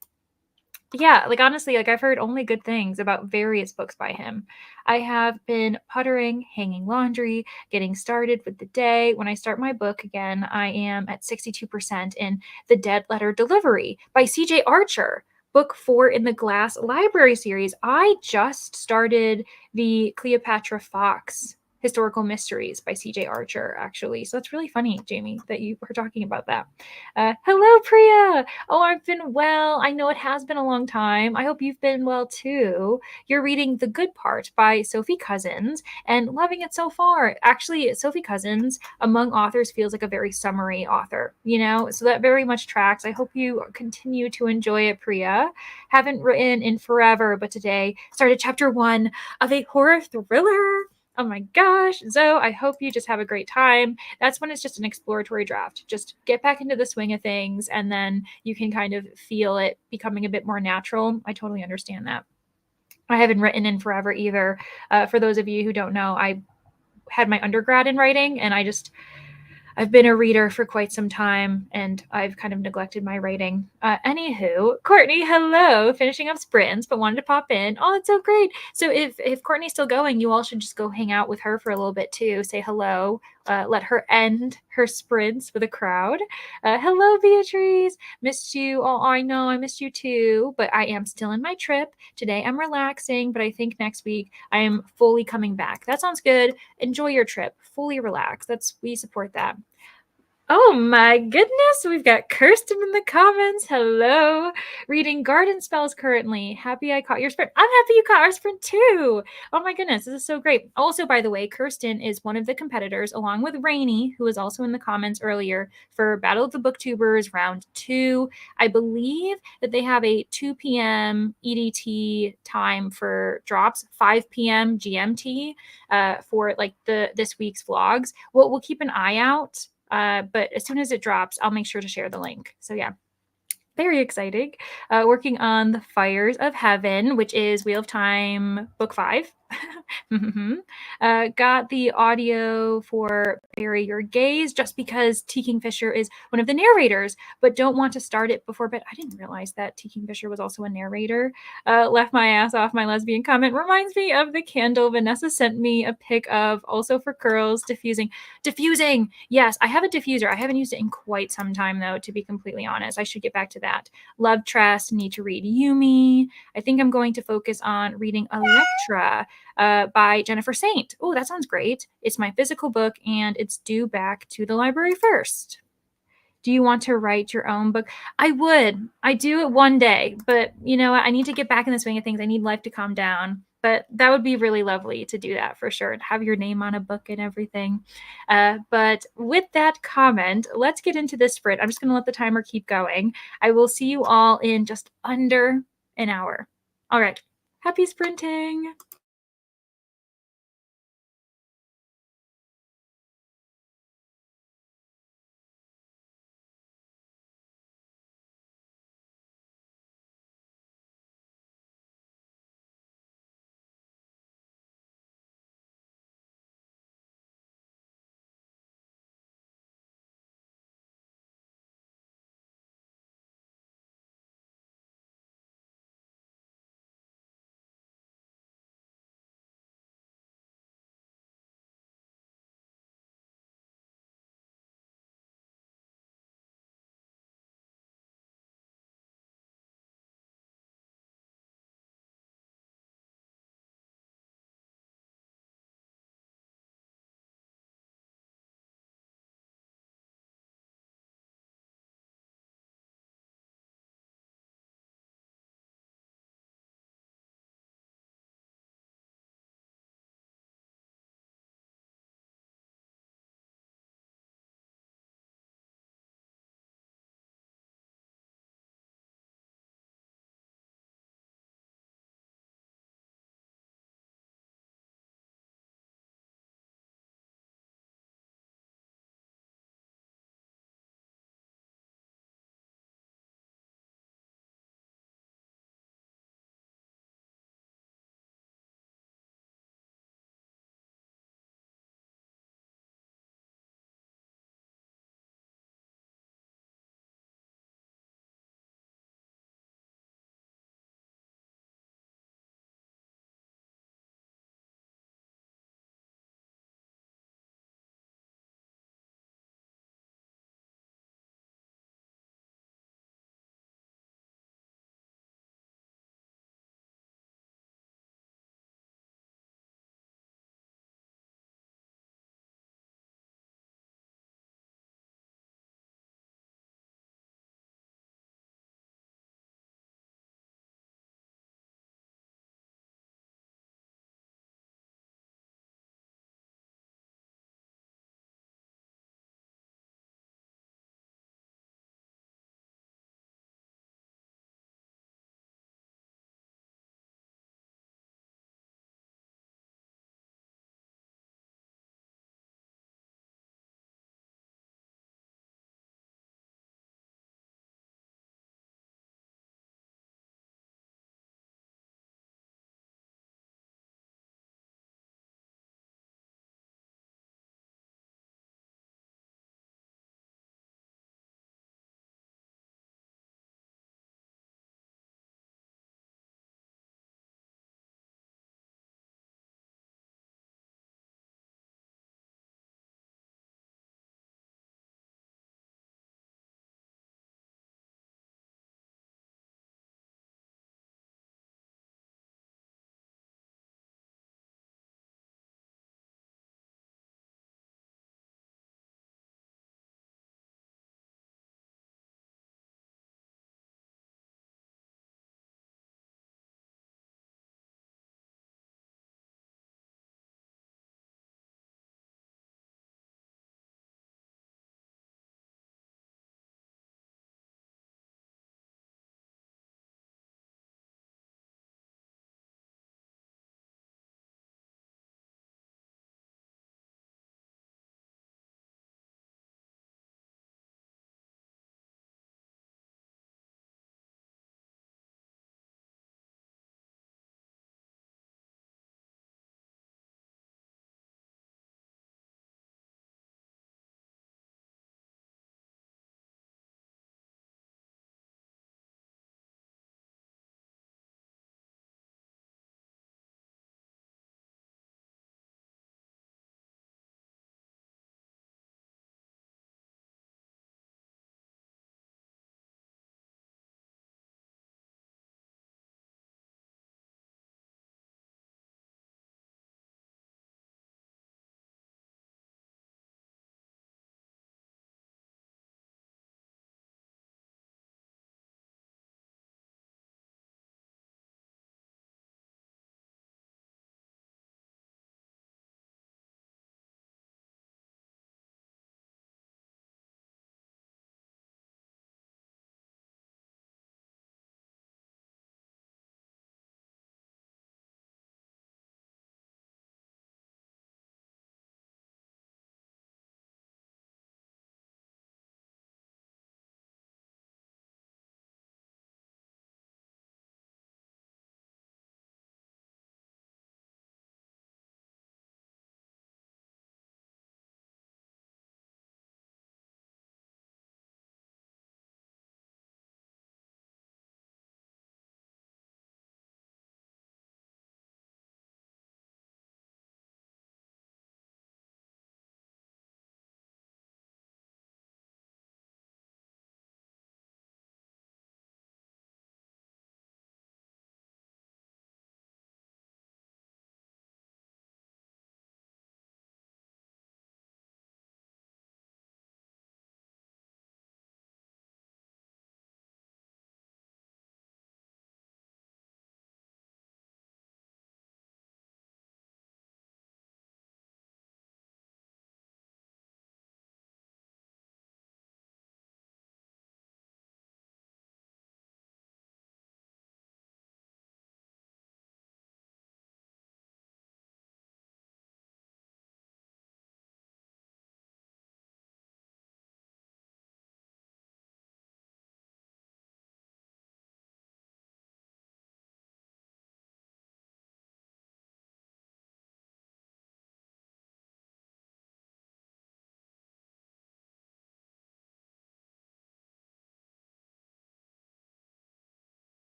Yeah, like honestly, like I've heard only good things about various books by him. I have been puttering, hanging laundry, getting started with the day. When I start my book again, I am at 62% in The Dead Letter Delivery by CJ Archer, book 4 in the Glass Library series. I just started the Cleopatra Fox Historical Mysteries by CJ Archer, actually. So it's really funny, Jamie, that you were talking about that. Hello, Priya. Oh, I've been well. I know it has been a long time. I hope you've been well too. You're reading The Good Part by Sophie Cousins and loving it so far. Actually, Sophie Cousins, among authors, feels like a very summary author, you know? So that very much tracks. I hope you continue to enjoy it, Priya. Haven't written in forever, but today started chapter 1 of a horror thriller. Oh my gosh. Zoe, I hope you just have a great time. That's when it's just an exploratory draft. Just get back into the swing of things and then you can kind of feel it becoming a bit more natural. I totally understand that. I haven't written in forever either. For those of you who don't know, I had my undergrad in writing and I've been a reader for quite some time and I've kind of neglected my writing. Anywho, Courtney, hello. Finishing up sprints, but wanted to pop in. Oh, that's so great. So if Courtney's still going, you all should just go hang out with her for a little bit too. Say hello. Let her end her sprints with a crowd. Hello, Beatrice. Missed you. Oh, I know I missed you too, but I am still in my trip. Today I'm relaxing, but I think next week I am fully coming back. That sounds good. Enjoy your trip. Fully relax. We support that. Oh my goodness, we've got Kirsten in the comments. Hello. Reading garden spells currently. Happy I caught your sprint. I'm happy you caught our sprint too. Oh my goodness, this is so great. Also, by the way, Kirsten is one of the competitors, along with Rainey, who was also in the comments earlier for Battle of the Booktubers Round 2. I believe that they have a 2 p.m. EDT time for drops, 5 p.m. GMT for like this week's vlogs. We'll keep an eye out. But as soon as it drops, I'll make sure to share the link. So yeah. very exciting. Working on The Fires of Heaven, which is Wheel of Time Book 5. Got the audio for Bury Your Gaze just because T. Kingfisher is one of the narrators, but don't want to start it before bed. I didn't realize that T. Kingfisher was also a narrator. Left my ass off. My lesbian comment reminds me of the candle Vanessa sent me a pic of, also for curls, diffusing. Diffusing! Yes, I have a diffuser. I haven't used it in quite some time, though, to be completely honest. I should get back to that. Love Trust, need to read Yumi. I think I'm going to focus on reading Electra by Jennifer Saint. Oh, that sounds great. It's my physical book, and it's due back to the library first. Do you want to write your own book? I would. I do it one day, but you know, I need to get back in the swing of things. I need life to calm down. But that would be really lovely to do that for sure, and have your name on a book and everything. But with that comment, let's get into this sprint. I'm just going to let the timer keep going. I will see you all in just under an hour. All right. Happy sprinting.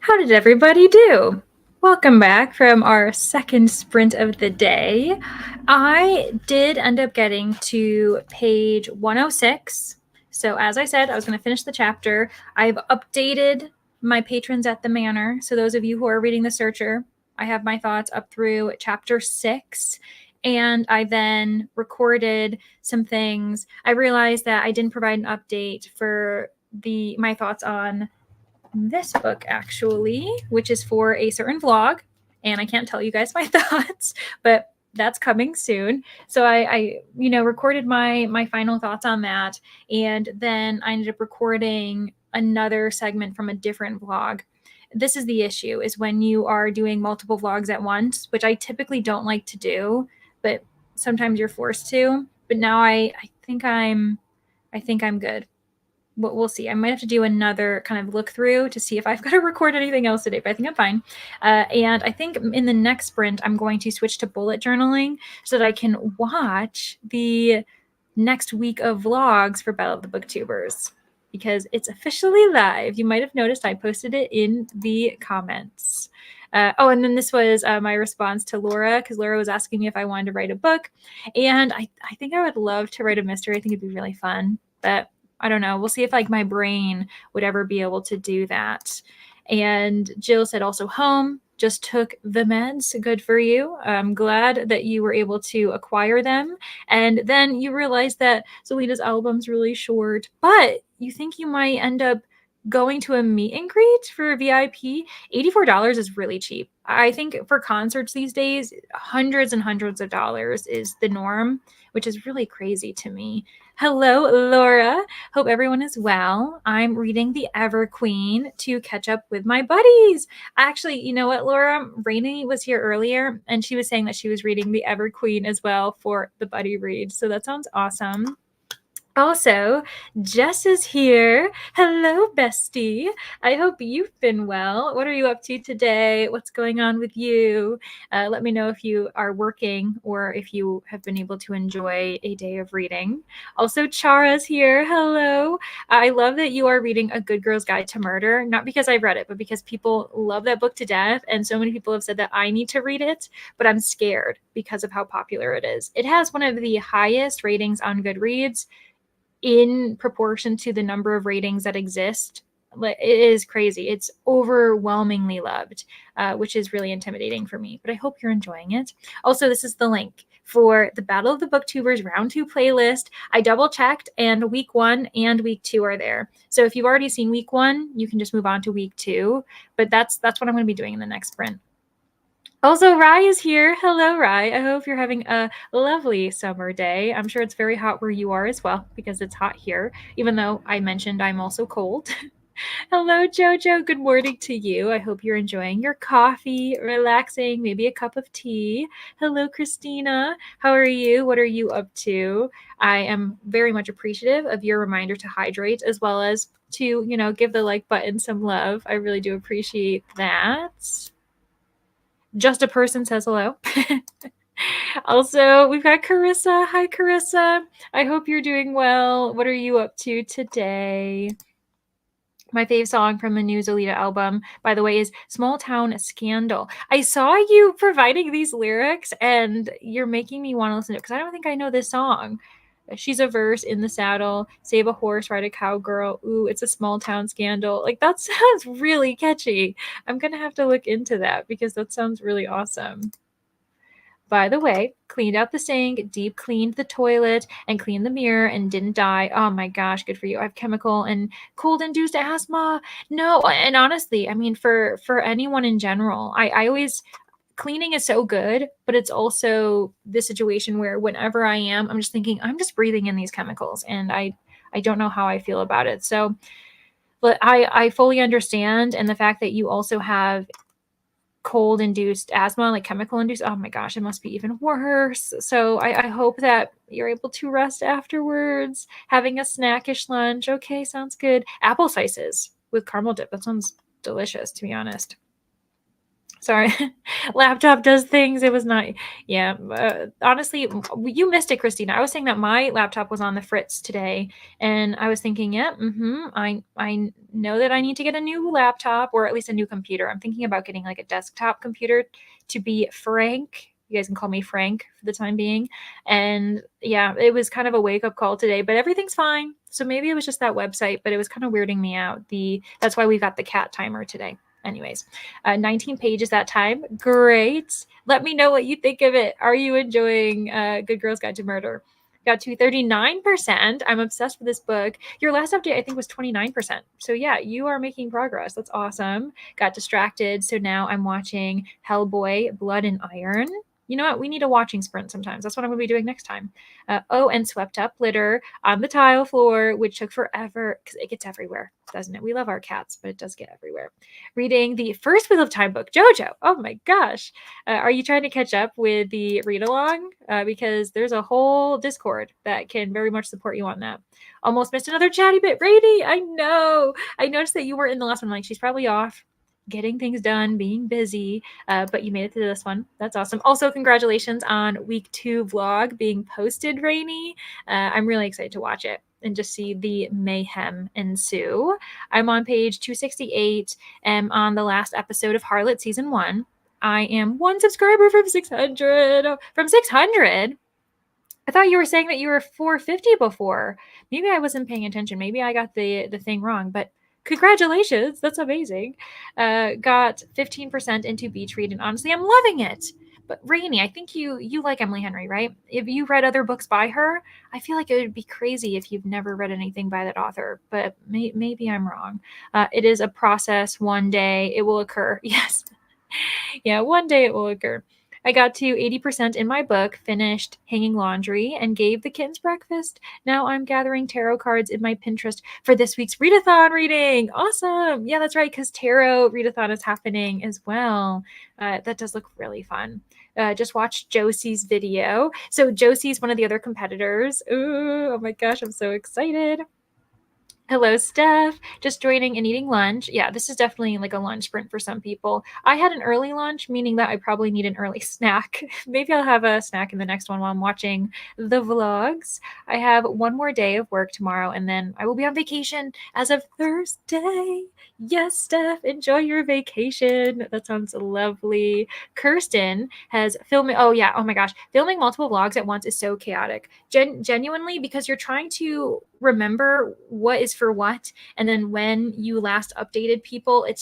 How did everybody do? Welcome back from our second sprint of the day. I did end up getting to page 106. So as I said, I was going to finish the chapter. I've updated my patrons at the manor. So those of you who are reading The Searcher, I have my thoughts up through chapter 6. And I then recorded some things. I realized that I didn't provide an update for my thoughts on this book actually, which is for a certain vlog, and I can't tell you guys my thoughts, but that's coming soon. So I recorded my final thoughts on that, and then I ended up recording another segment from a different vlog. This is the issue, is when you are doing multiple vlogs at once, which I typically don't like to do, but sometimes you're forced to. But now I think I'm good. We'll see. I might have to do another kind of look through to see if I've got to record anything else today, but I think I'm fine. And I think in the next sprint, I'm going to switch to bullet journaling so that I can watch the next week of vlogs for Battle of the Booktubers, because it's officially live. You might have noticed I posted it in the comments. And then this was my response to Laura, because Laura was asking me if I wanted to write a book. And I think I would love to write a mystery. I think it'd be really fun. But I don't know. We'll see if my brain would ever be able to do that. And Jill said also home, just took the meds. Good for you. I'm glad that you were able to acquire them. And then you realize that Selena's album's really short, but you think you might end up going to a meet and greet for VIP. $84 is really cheap. I think for concerts these days, hundreds and hundreds of dollars is the norm, which is really crazy to me. Hello, Laura. Hope everyone is well. I'm reading The Everqueen to catch up with my buddies. Actually, you know what, Laura? Rainey was here earlier, and she was saying that she was reading The Everqueen as well for the buddy read. So that sounds awesome. Also, Jess is here. Hello, bestie. I hope you've been well. What are you up to today? What's going on with you? Let me know if you are working or if you have been able to enjoy a day of reading. Also, Chara's here. Hello. I love that you are reading A Good Girl's Guide to Murder, not because I've read it, but because people love that book to death. And so many people have said that I need to read it, but I'm scared because of how popular it is. It has one of the highest ratings on Goodreads in proportion to the number of ratings that exist. It is crazy. It's overwhelmingly loved, which is really intimidating for me, but I hope you're enjoying it. Also, this is the link for the Battle of the Booktubers Round 2 playlist. I double checked, and week 1 and week 2 are there. So if you've already seen week 1, you can just move on to week 2, but that's what I'm going to be doing in the next sprint. Also, Rye is here. Hello, Rye. I hope you're having a lovely summer day. I'm sure it's very hot where you are as well, because it's hot here, even though I mentioned I'm also cold. Hello, Jojo. Good morning to you. I hope you're enjoying your coffee, relaxing, maybe a cup of tea. Hello, Christina. How are you? What are you up to? I am very much appreciative of your reminder to hydrate, as well as to, give the like button some love. I really do appreciate that. Just a person says hello. Also, we've got Carissa. Hi, Carissa. I hope you're doing well. What are you up to today? My fave song from the new Zolita album, by the way, is Small Town Scandal. I saw you providing these lyrics, and you're making me want to listen to it, because I don't think I know this song. She's a verse in the saddle, save a horse, ride a cowgirl. Ooh, it's a small town scandal. Like, that sounds really catchy. I'm going to have to look into that, because that sounds really awesome. By the way, cleaned out the sink, deep cleaned the toilet, and cleaned the mirror and didn't die. Oh my gosh, good for you. I have chemical and cold-induced asthma. No, and honestly, I mean, for anyone in general, I always... Cleaning is so good, but it's also this situation where whenever I am, I'm just thinking, I'm just breathing in these chemicals, and I don't know how I feel about it. So, but I fully understand. And the fact that you also have cold-induced asthma, like chemical-induced, oh my gosh, it must be even worse. So I hope that you're able to rest afterwards, having a snackish lunch. Okay, sounds good. Apple slices with caramel dip. That sounds delicious, to be honest. Sorry. Laptop does things. It was not. Yeah. Honestly, you missed it, Christina. I was saying that my laptop was on the fritz today, and I was thinking, yeah, I know that I need to get a new laptop or at least a new computer. I'm thinking about getting like a desktop computer, to be frank. You guys can call me Frank for the time being. And yeah, it was kind of a wake up call today, but everything's fine. So maybe it was just that website, but it was kind of weirding me out. That's why we got the cat timer today. Anyways, 19 pages that time. Great. Let me know what you think of it. Are you enjoying Good Girls Guide to Murder? Got to 39%. I'm obsessed with this book. Your last update, I think, was 29%. So yeah, you are making progress. That's awesome. Got distracted. So now I'm watching Hellboy, Blood and Iron. You know what? We need a watching sprint sometimes. That's what I'm going to be doing next time. And Swept Up Litter on the tile floor, which took forever because it gets everywhere, doesn't it? We love our cats, but it does get everywhere. Reading the first Wheel of Time book, JoJo. Oh my gosh. Are you trying to catch up with the read along? Because there's a whole Discord that can very much support you on that. Almost missed another chatty bit. Rainy, I know. I noticed that you were in the last one. Like, she's probably off getting things done, being busy, but you made it to this one. That's awesome. Also, congratulations on week 2 vlog being posted, Rainy. I'm really excited to watch it and just see the mayhem ensue. I'm on page 268 and on the last episode of Harlot season 1. I am 1 subscriber from 600. From 600? I thought you were saying that you were 450 before. Maybe I wasn't paying attention. Maybe I got the thing wrong, but congratulations. That's amazing. Got 15% into Beach Read, and honestly, I'm loving it. But Rainy, I think you like Emily Henry, right? If you read other books by her, I feel like it would be crazy if you've never read anything by that author, but maybe I'm wrong. It is a process. One day it will occur. Yes. Yeah, one day it will occur. I got to 80% in my book, finished hanging laundry, and gave the kittens breakfast. Now I'm gathering tarot cards in my Pinterest for this week's readathon reading. Awesome. Yeah, that's right, because tarot readathon is happening as well. That does look really fun. Just watched Josie's video. So Josie's one of the other competitors. Ooh, oh my gosh, I'm so excited. Hello, Steph. Just joining and eating lunch. Yeah, this is definitely like a lunch sprint for some people. I had an early lunch, meaning that I probably need an early snack. Maybe I'll have a snack in the next one while I'm watching the vlogs. I have one more day of work tomorrow, and then I will be on vacation as of Thursday. Yes, Steph, enjoy your vacation. That sounds lovely. Kirsten has filming. Oh, yeah. Oh my gosh. Filming multiple vlogs at once is so chaotic. Genuinely, because you're trying to remember what is for what, and then when you last updated people, it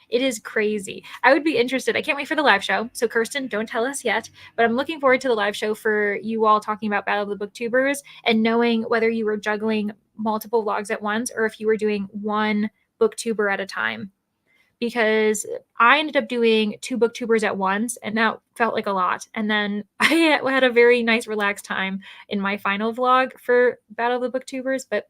is crazy. I would be interested. I can't wait for the live show. So Kirsten, don't tell us yet, but I'm looking forward to the live show for you all talking about Battle of the Booktubers and knowing whether you were juggling multiple vlogs at once or if you were doing one booktuber at a time, because I ended up doing 2 booktubers at once, and that felt like a lot. And then I had a very nice relaxed time in my final vlog for Battle of the Booktubers, but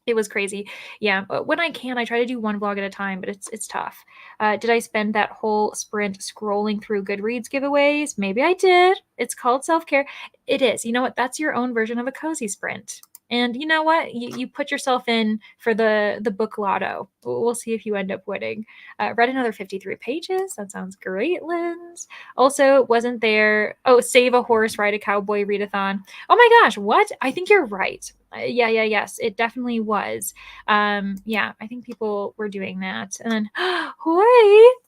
it was crazy. Yeah, when I can, I try to do one vlog at a time, but it's tough. Did I spend that whole sprint scrolling through Goodreads giveaways? Maybe I did. It's called self-care. It is. You know what? That's your own version of a cozy sprint. And you know what? You put yourself in for the book lotto. We'll see if you end up winning. Read another 53 pages. That sounds great, Linz. Also, wasn't there... Oh, Save a Horse, Ride a Cowboy, Readathon. Oh my gosh, what? I think you're right. Yes, it definitely was. Yeah, I think people were doing that. And then, hoi!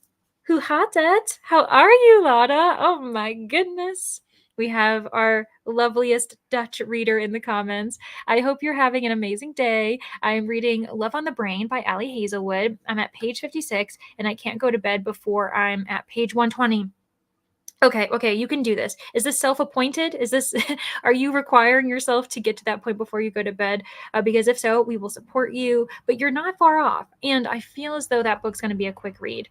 Who had it? How are you, Lotta? Oh my goodness. We have our loveliest Dutch reader in the comments. I hope you're having an amazing day. I'm reading Love on the Brain by Allie Hazelwood. I'm at page 56, and I can't go to bed before I'm at page 120. Okay, you can do this. Is this self-appointed? Is this, are you requiring yourself to get to that point before you go to bed? Because if so, we will support you, but you're not far off. And I feel as though that book's going to be a quick read.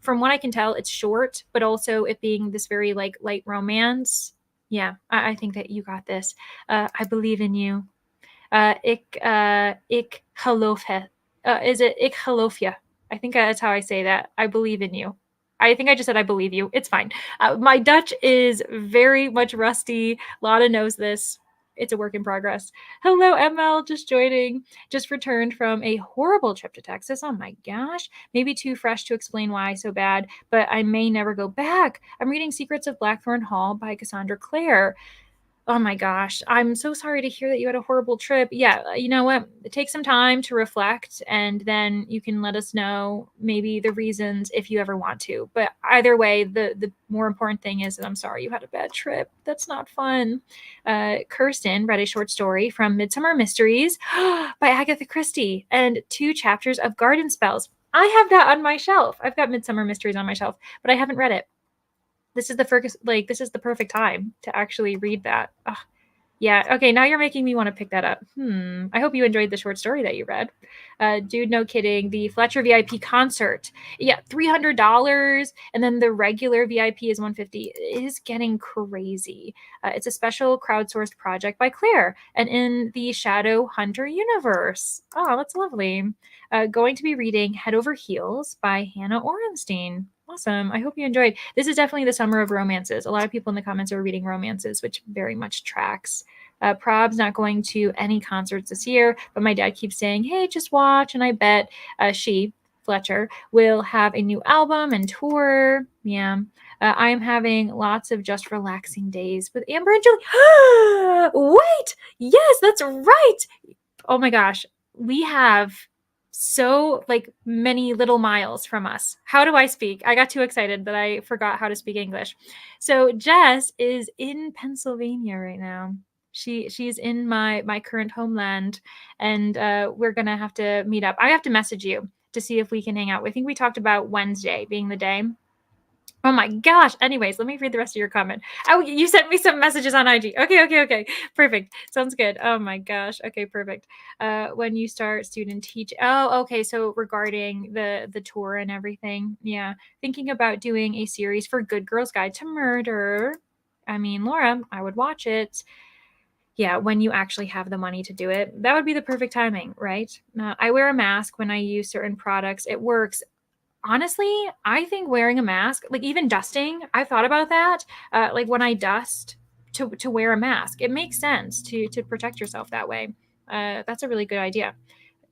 From what I can tell, it's short, but also it being this very like light romance. Yeah, I think that you got this. I believe in you. Ik geloof. Is it ik geloof je? I think that's how I say that. I believe in you. I think I just said I believe you. It's fine. My Dutch is very much rusty. Lotta knows this. it's a work in progress. Hello, ML, just joining. Just returned from a horrible trip to Texas. Oh my gosh. Maybe too fresh to explain why so bad, but I may never go back. I'm reading Secrets of Blackthorn Hall by Cassandra Clare. Oh my gosh. I'm so sorry to hear that you had a horrible trip. Yeah, you know what? Take some time to reflect, and then you can let us know maybe the reasons if you ever want to. But either way, the more important thing is that I'm sorry you had a bad trip. That's not fun. Kirsten read a short story from Midsummer Mysteries by Agatha Christie and 2 chapters of Garden Spells. I have that on my shelf. I've got Midsummer Mysteries on my shelf, but I haven't read it. This is the first, like, this is the perfect time to actually read that. Ugh. Yeah. Okay. Now you're making me want to pick that up. I hope you enjoyed the short story that you read. Dude, no kidding. The Fletcher VIP concert. Yeah. $300. And then the regular VIP is $150. It is getting crazy. It's a special crowdsourced project by Claire and in the Shadow Hunter universe. Oh, that's lovely. Going to be reading Head Over Heels by Hannah Orenstein. Awesome. I hope you enjoyed. This is definitely the summer of romances. A lot of people in the comments are reading romances, which very much tracks. Prob's not going to any concerts this year, but my dad keeps saying, hey, just watch. And I bet Fletcher, will have a new album and tour. Yeah. I am having lots of just relaxing days with Amber and Julie. Wait. Yes, that's right. Oh my gosh. We have so like many little miles from us. How do I speak? I got too excited that I forgot how to speak English. So Jess is in Pennsylvania right now. She's in my current homeland, and we're gonna have to meet up. I have to message you to see if we can hang out. I think we talked about Wednesday being the day. Oh my gosh. Anyways, let me read the rest of your comment. Oh, you sent me some messages on IG. Okay. Perfect. Sounds good. Oh my gosh. Okay, perfect. When you start student teach. Oh, okay. So regarding the tour and everything. Yeah. Thinking about doing a series for Good Girls Guide to Murder. I mean, Laura, I would watch it. Yeah, when you actually have the money to do it. That would be the perfect timing, right? I wear a mask when I use certain products. It works. Honestly, I think wearing a mask, like even dusting, I've thought about that. Like when I dust, to wear a mask, it makes sense to protect yourself that way. That's a really good idea.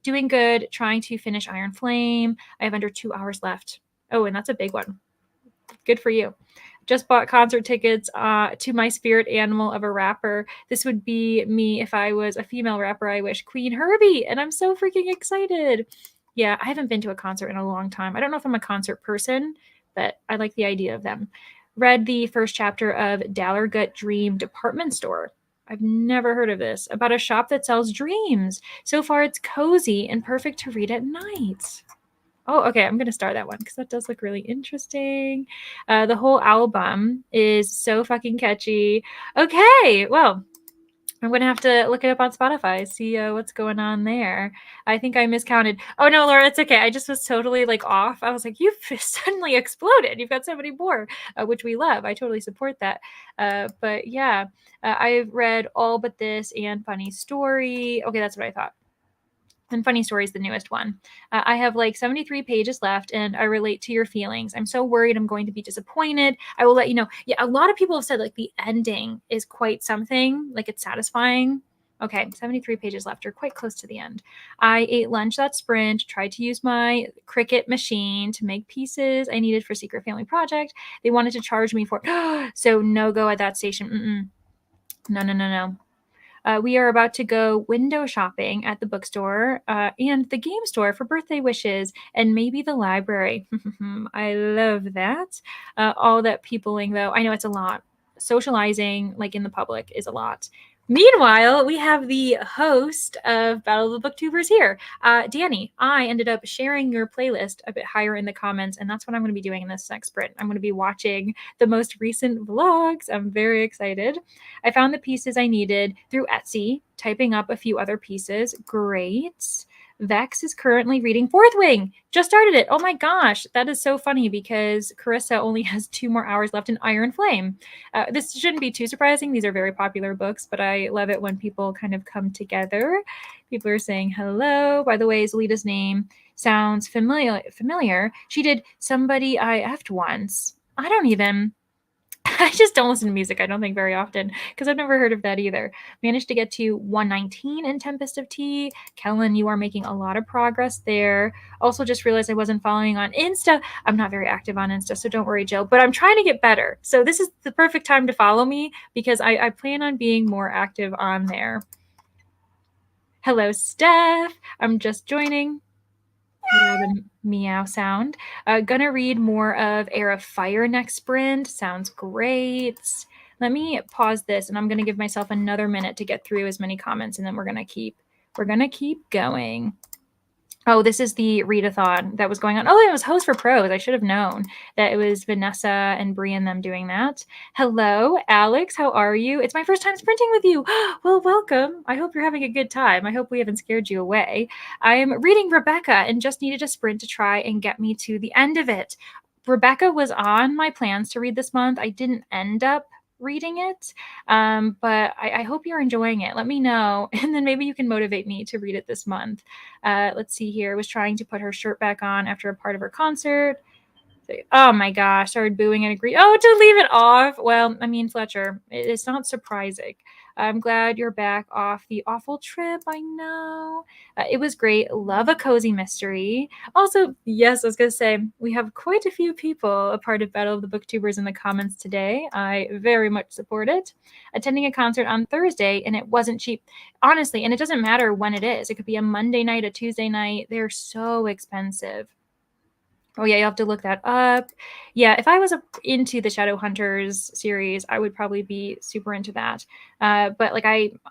Doing good, trying to finish Iron Flame. I have under 2 hours left. Oh, and that's a big one. Good for you. Just bought concert tickets to my spirit animal of a rapper. This would be me if I was a female rapper. I wish, Queen Herbie, and I'm so freaking excited. Yeah, I haven't been to a concert in a long time. I don't know if I'm a concert person, but I like the idea of them. Read the first chapter of Dallargut Dream Department Store. I've never heard of this. About a shop that sells dreams. So far, it's cozy and perfect to read at night. Oh, okay. I'm going to start that one because that does look really interesting. The whole album is so fucking catchy. Okay, well, I'm going to have to look it up on Spotify, see what's going on there. I think I miscounted. Oh, no, Laura, it's okay. I just was totally like off. I was like, you've suddenly exploded. You've got so many more, which we love. I totally support that. But yeah, I've read All But This and Funny Story. Okay, that's what I thought. And Funny Story is the newest one. I have like 73 pages left, and I relate to your feelings. I'm so worried I'm going to be disappointed. I will let you know. Yeah, a lot of people have said like the ending is quite something, like it's satisfying. Okay, 73 pages left. You're quite close to the end. I ate lunch that sprint, tried to use my Cricut machine to make pieces I needed for Secret Family Project. They wanted to charge me for so no go at that station. No. We are about to go window shopping at the bookstore and the game store for birthday wishes and maybe the library. I love that. All that peopling, though, I know it's a lot. Socializing, like in the public, is a lot. Meanwhile, we have the host of Battle of the Booktubers here. Danny, I ended up sharing your playlist a bit higher in the comments, and that's what I'm going to be doing in this next sprint. I'm going to be watching the most recent vlogs. I'm very excited. I found the pieces I needed through Etsy, typing up a few other pieces. Great. Vex is currently reading Fourth Wing. Just started it. Oh my gosh. That is so funny because Carissa only has 2 more hours left in Iron Flame. This shouldn't be too surprising. These are very popular books, but I love it when people kind of come together. People are saying hello. By the way, Zelita's name sounds familiar. She did Somebody I F'd Once. I don't even... I just don't listen to music, I don't think, very often, because I've never heard of that either. Managed to get to 119 in Tempest of Tea. Kellen, you are making a lot of progress there. Also, just realized I wasn't following on Insta. I'm not very active on Insta, so don't worry, Jill. But I'm trying to get better. So this is the perfect time to follow me because I plan on being more active on there. Hello, Steph. I'm just joining. The meow sound. Gonna read more of Air of Fire next sprint. Sounds great. Let me pause this, and I'm gonna give myself another minute to get through as many comments, and then we're gonna keep going. Oh, this is the readathon that was going on. Oh, it was Host for Pros. I should have known that it was Vanessa and Brie and them doing that. Hello, Alex. How are you? It's my first time sprinting with you. Well, welcome. I hope you're having a good time. I hope we haven't scared you away. I'm reading Rebecca and just needed a sprint to try and get me to the end of it. Rebecca was on my plans to read this month. I didn't end up reading it, but I hope you're enjoying it. Let me know, and then maybe you can motivate me to read it this month. Let's see here. Was trying to put her shirt back on after a part of her concert. Oh my gosh, started booing and agreed. Oh, to leave it off. Well, I mean, Fletcher, it's not surprising. I'm glad you're back off the awful trip. I know. It was great. Love a cozy mystery. Also, yes, I was going to say, we have quite a few people a part of Battle of the Booktubers in the comments today. I very much support it. Attending a concert on Thursday, and it wasn't cheap. Honestly, and it doesn't matter when it is. It could be a Monday night, a Tuesday night. They're so expensive. Oh yeah, you'll have to look that up. Yeah, if I was into the Shadowhunters series, I would probably be super into that. But like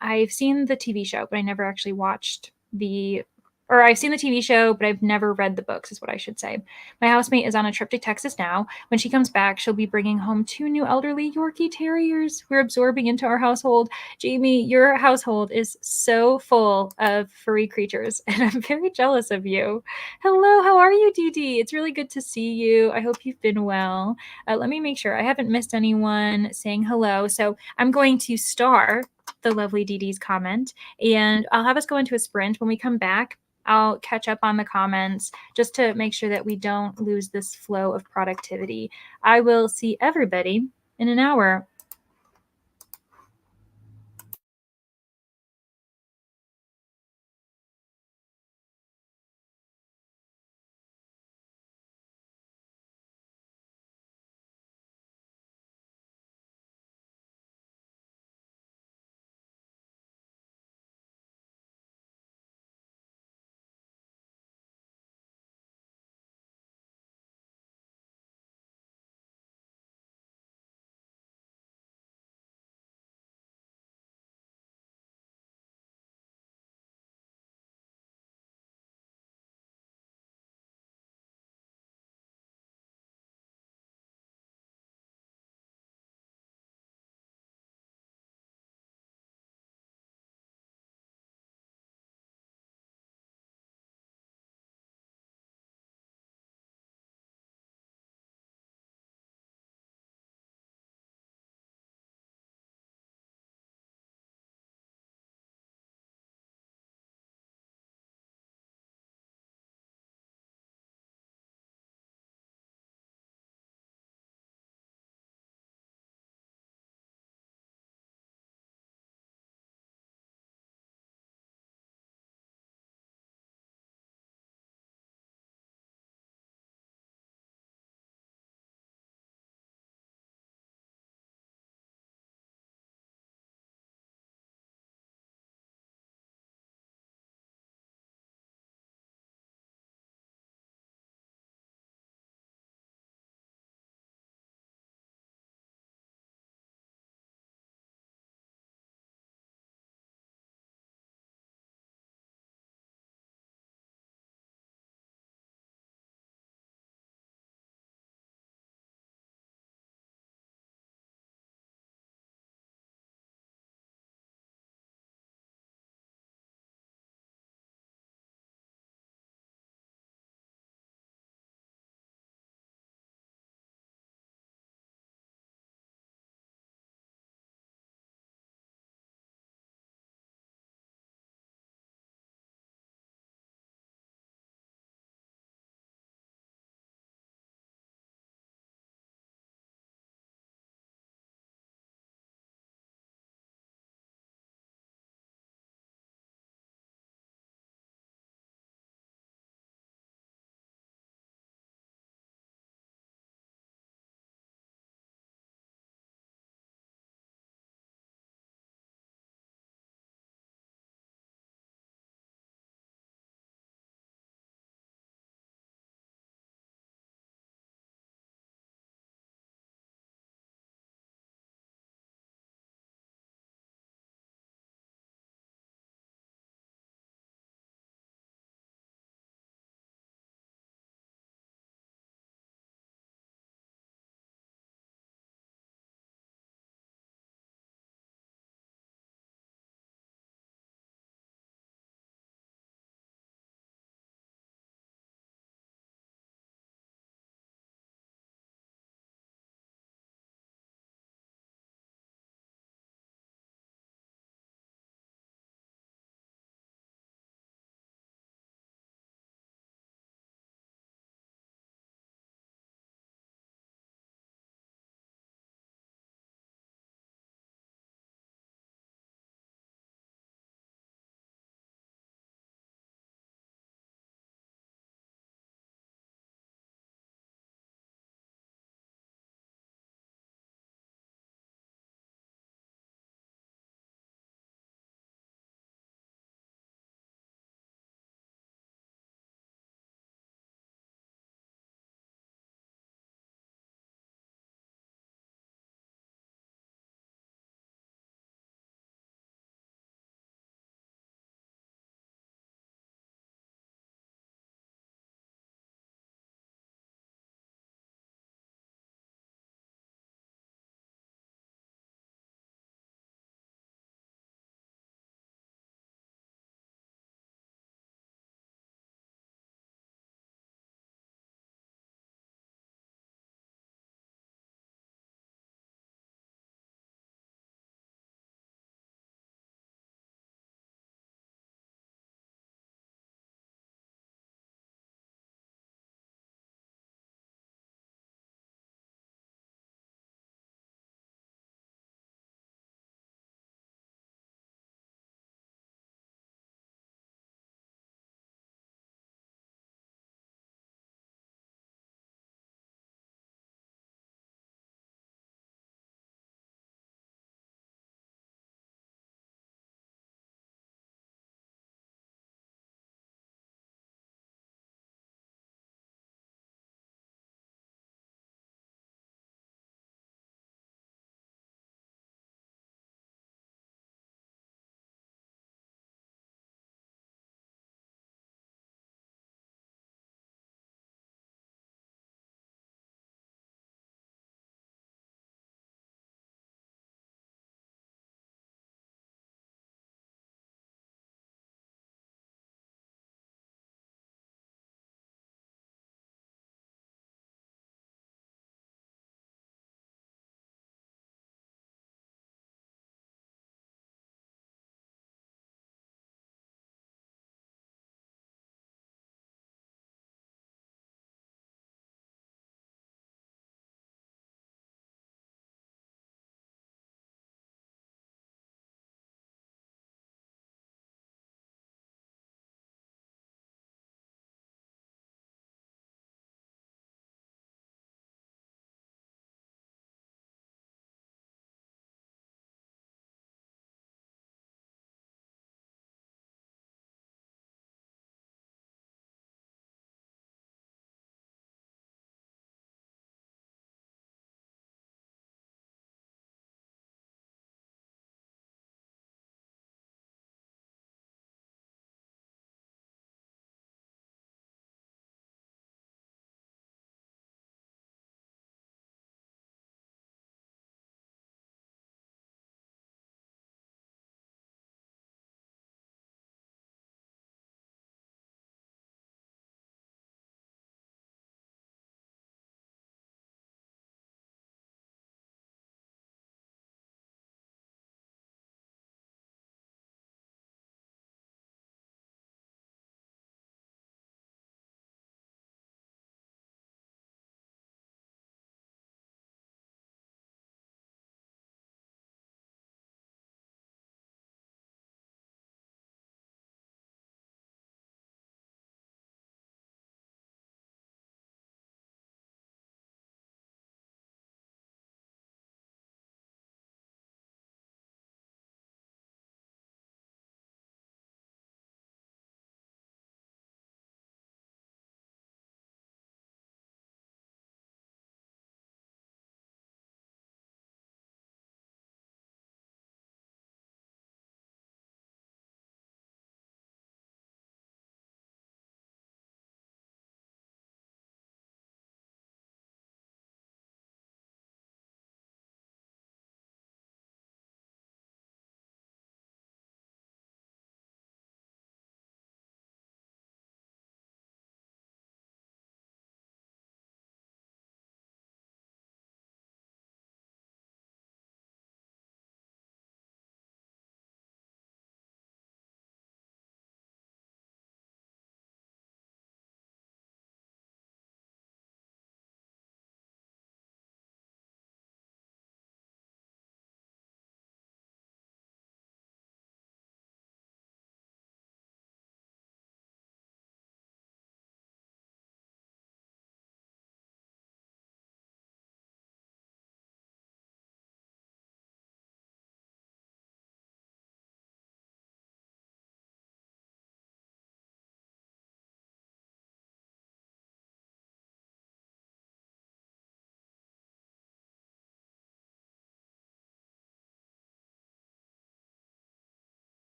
I've seen the TV show, but I never actually watched the or I've seen the TV show, but I've never read the books, is what I should say. My housemate is on a trip to Texas now. When she comes back, she'll be bringing home 2 new elderly Yorkie Terriers. We're absorbing into our household. Jamie, your household is so full of furry creatures, and I'm very jealous of you. Hello, how are you, Dee Dee? It's really good to see you. I hope you've been well. Let me make sure I haven't missed anyone saying hello. So I'm going to star the lovely Dee Dee's comment, and I'll have us go into a sprint. When we come back, I'll catch up on the comments just to make sure that we don't lose this flow of productivity. I will see everybody in an hour.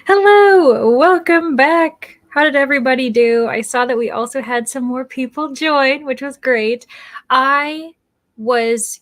Hello, welcome back. How did everybody do? I saw that we also had some more people join, which was great. I was,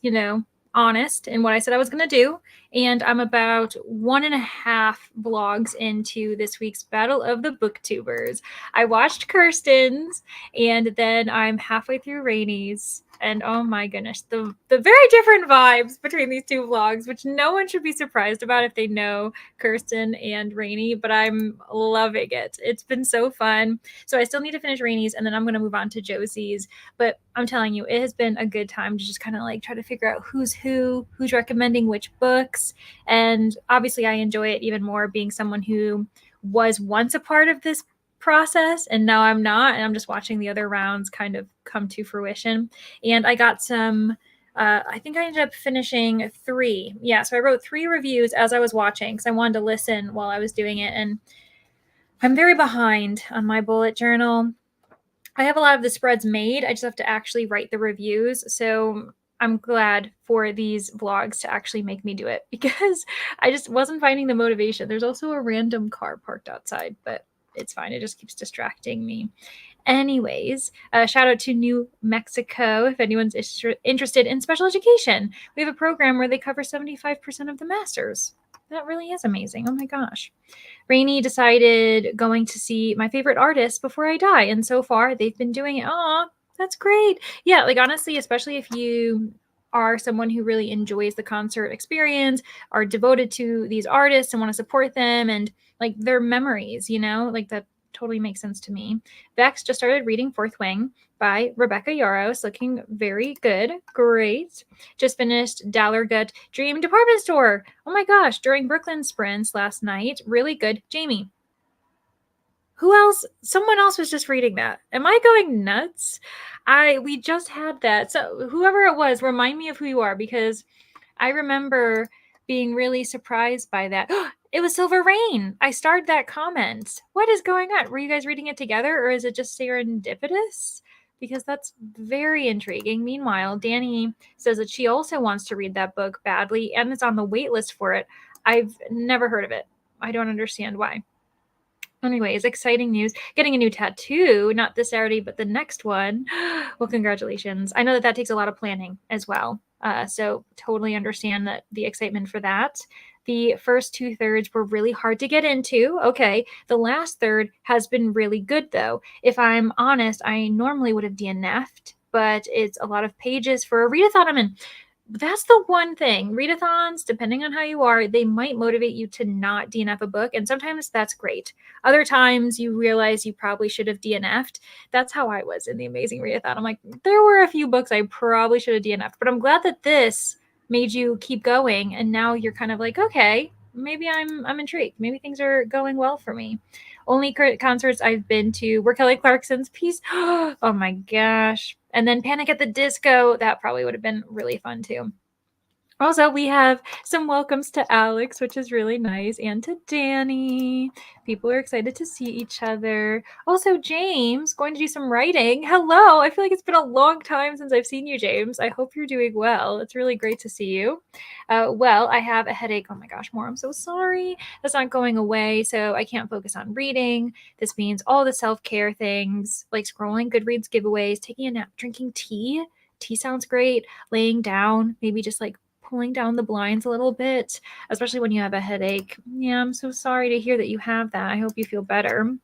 honest in what I said I was going to do, and I'm about 1.5 vlogs into this week's Battle of the Booktubers. I watched Kirsten's, and then I'm halfway through Rainy's. And oh my goodness, the very different vibes between these two vlogs, which no one should be surprised about if they know Kirsten and Rainy, but I'm loving it. It's been so fun. So I still need to finish Rainy's, and then I'm going to move on to Josie's. But I'm telling you, it has been a good time to just kind of like try to figure out who's who's recommending which books. And obviously, I enjoy it even more being someone who was once a part of this process and now I'm not, and I'm just watching the other rounds kind of come to fruition. And I got some I think I ended up finishing 3. Yeah, so I wrote 3 reviews as I was watching because I wanted to listen while I was doing it. And I'm very behind on my bullet journal. I have a lot of the spreads made. I just have to actually write the reviews. So I'm glad for these vlogs to actually make me do it because I just wasn't finding the motivation. There's also a random car parked outside, but it's fine. It just keeps distracting me. Anyways, shout out to New Mexico if anyone's interested in special education. We have a program where they cover 75% of the masters. That really is amazing. Oh my gosh. Rainy decided going to see my favorite artist before I die, and so far they've been doing it. Aw, that's great. Yeah, like honestly, especially if you are someone who really enjoys the concert experience, are devoted to these artists and want to support them and like their memories, like that totally makes sense to me. Vex just started reading Fourth Wing by Rebecca Yarros, looking very good. Great. Just finished Dallargut Dream Department Store. Oh my gosh, during Brooklyn Sprints last night. Really good. Jamie. Who else? Someone else was just reading that. Am I going nuts? We just had that. So whoever it was, remind me of who you are because I remember being really surprised by that. It was Silver Rain. I starred that comment. What is going on? Were you guys reading it together or is it just serendipitous? Because that's very intriguing. Meanwhile, Danny says that she also wants to read that book badly and is on the wait list for it. I've never heard of it. I don't understand why. Anyways, exciting news. Getting a new tattoo, not this Saturday, but the next one. Well, congratulations. I know that takes a lot of planning as well. So totally understand that the excitement for that. The first 2/3 were really hard to get into. Okay. The last third has been really good, though. If I'm honest, I normally would have DNF'd, but it's a lot of pages for a readathon I'm in. That's the one thing. Readathons, depending on how you are, they might motivate you to not DNF a book, and sometimes that's great. Other times you realize you probably should have DNF'd. That's how I was in the Amazing Readathon. I'm like, there were a few books I probably should have DNF'd, but I'm glad that this made you keep going, and now you're kind of like, okay, maybe I'm intrigued. Maybe things are going well for me. Only concerts I've been to were Kelly Clarkson's piece. Oh my gosh. And then Panic at the Disco. That probably would have been really fun too. Also, we have some welcomes to Alex, which is really nice, and to Danny. People are excited to see each other. Also, James, going to do some writing. Hello. I feel like it's been a long time since I've seen you, James. I hope you're doing well. It's really great to see you. Well, I have a headache. Oh my gosh, more. I'm so sorry. That's not going away, so I can't focus on reading. This means all the self-care things, like scrolling Goodreads giveaways, taking a nap, drinking tea. Tea sounds great. Laying down, maybe just like pulling down the blinds a little bit, especially when you have a headache. Yeah, I'm so sorry to hear that you have that. I hope you feel better.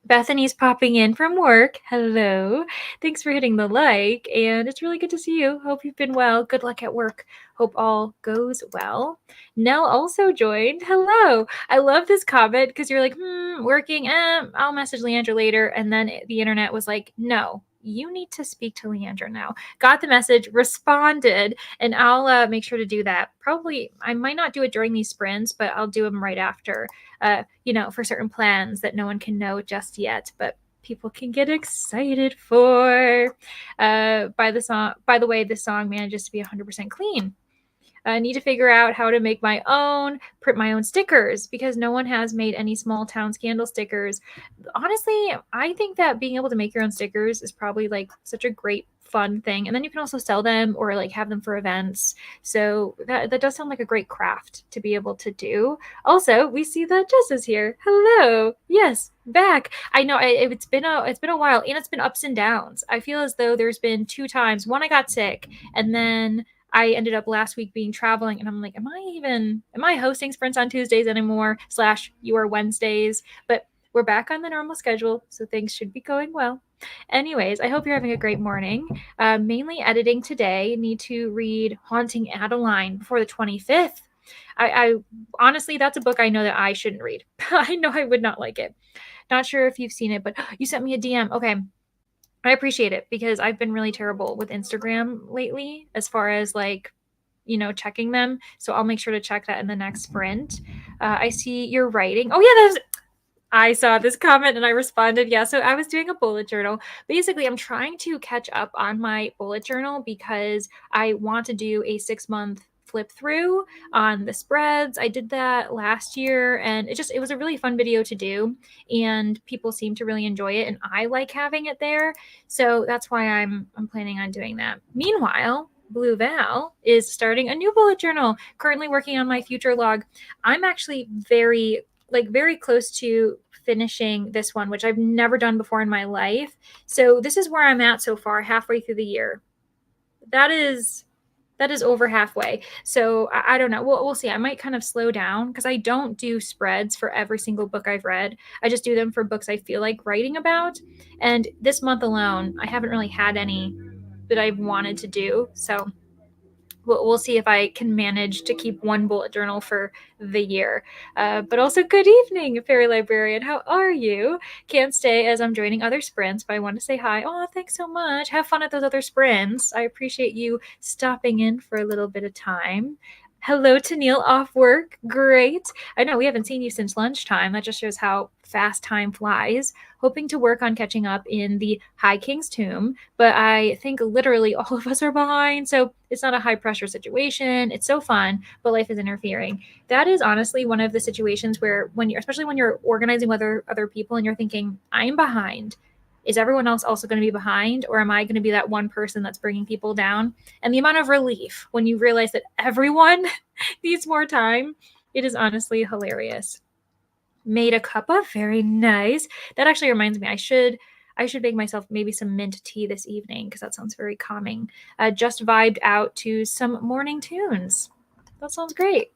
Bethany's popping in from work. Hello. Thanks for hitting the like, and it's really good to see you. Hope you've been well. Good luck at work. Hope all goes well. Nell also joined. Hello. I love this comment because you're like, working. I'll message Leandra later. And then the internet was like, no, you need to speak to Leandra now. Got the message, responded, and I'll make sure to do that. Probably, I might not do it during these sprints, but I'll do them right after, for certain plans that no one can know just yet, but people can get excited for. By the way, this song manages to be 100% clean. I need to figure out how to make my own, print my own stickers because no one has made any small town scandal stickers. Honestly, I think that being able to make your own stickers is probably like such a great fun thing. And then you can also sell them or like have them for events. So that does sound like a great craft to be able to do. Also, we see that Jess is here. Hello. Yes, back. I know it's been a while and it's been ups and downs. I feel as though there's been 2 times. One, I got sick, and then I ended up last week being traveling, and I'm like, am I hosting sprints on Tuesdays anymore? / you are Wednesdays. But we're back on the normal schedule, so things should be going well. Anyways, I hope you're having a great morning. Mainly editing today. Need to read Haunting Adeline before the 25th. I honestly, that's a book I know that I shouldn't read. I know I would not like it. Not sure if you've seen it, but you sent me a DM. Okay. I appreciate it because I've been really terrible with Instagram lately as far as like, checking them. So I'll make sure to check that in the next sprint. I see you're writing. Oh, yeah, I saw this comment and I responded. Yeah, so I was doing a bullet journal. Basically, I'm trying to catch up on my bullet journal because I want to do a 6-month flip through on the spreads. I did that last year and it was a really fun video to do and people seem to really enjoy it and I like having it there. So that's why I'm planning on doing that. Meanwhile, Blue Val is starting a new bullet journal, currently working on my future log. I'm actually very close to finishing this one, which I've never done before in my life. So this is where I'm at so far, halfway through the year. That is over halfway. So I don't know. We'll see. I might kind of slow down because I don't do spreads for every single book I've read. I just do them for books I feel like writing about. And this month alone, I haven't really had any that I've wanted to do. So we'll see if I can manage to keep one bullet journal for the year. But also, good evening, Fairy Librarian. How are you? Can't stay as I'm joining other sprints, but I want to say hi. Oh, thanks so much. Have fun at those other sprints. I appreciate you stopping in for a little bit of time. Hello to Neil off work. Great. I know we haven't seen you since lunchtime. That just shows how fast time flies. Hoping to work on catching up in the High King's Tomb, but I think literally all of us are behind. So it's not a high pressure situation. It's so fun, but life is interfering. That is honestly one of the situations where especially when you're organizing with other people and you're thinking, I'm behind. Is everyone else also going to be behind? Or am I going to be that one person that's bringing people down? And the amount of relief when you realize that everyone needs more time, it is honestly hilarious. Made a cuppa, very nice. That actually reminds me, I should make myself maybe some mint tea this evening because that sounds very calming. Just vibed out to some morning tunes. That sounds great.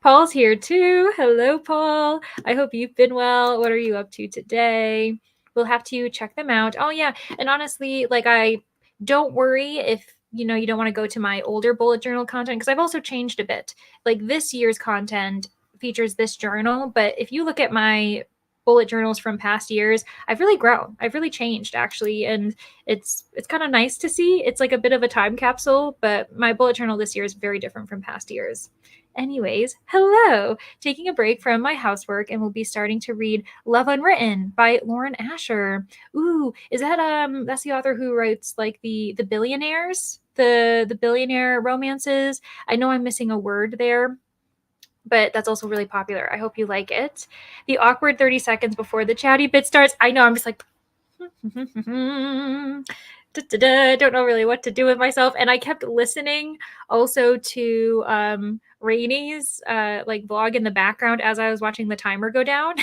Paul's here too. Hello, Paul. I hope you've been well. What are you up to today? We'll have to check them out. Oh yeah, and honestly, I don't worry if you don't want to go to my older bullet journal content because I've also changed a bit. Like this year's content features this journal, but if you look at my bullet journals from past years, I've really grown. I've really changed actually, and it's kind of nice to see. It's like a bit of a time capsule, but my bullet journal this year is very different from past years. Anyways, hello! Taking a break from my housework and we'll be starting to read Love Unwritten by Lauren Asher. Ooh, is that that's the author who writes like the billionaires, the billionaire romances? I know I'm missing a word there, but that's also really popular. I hope you like it. The awkward 30 seconds before the chatty bit starts. I know, I'm just like don't know really what to do with myself. And I kept listening also to Rainy's vlog in the background as I was watching the timer go down.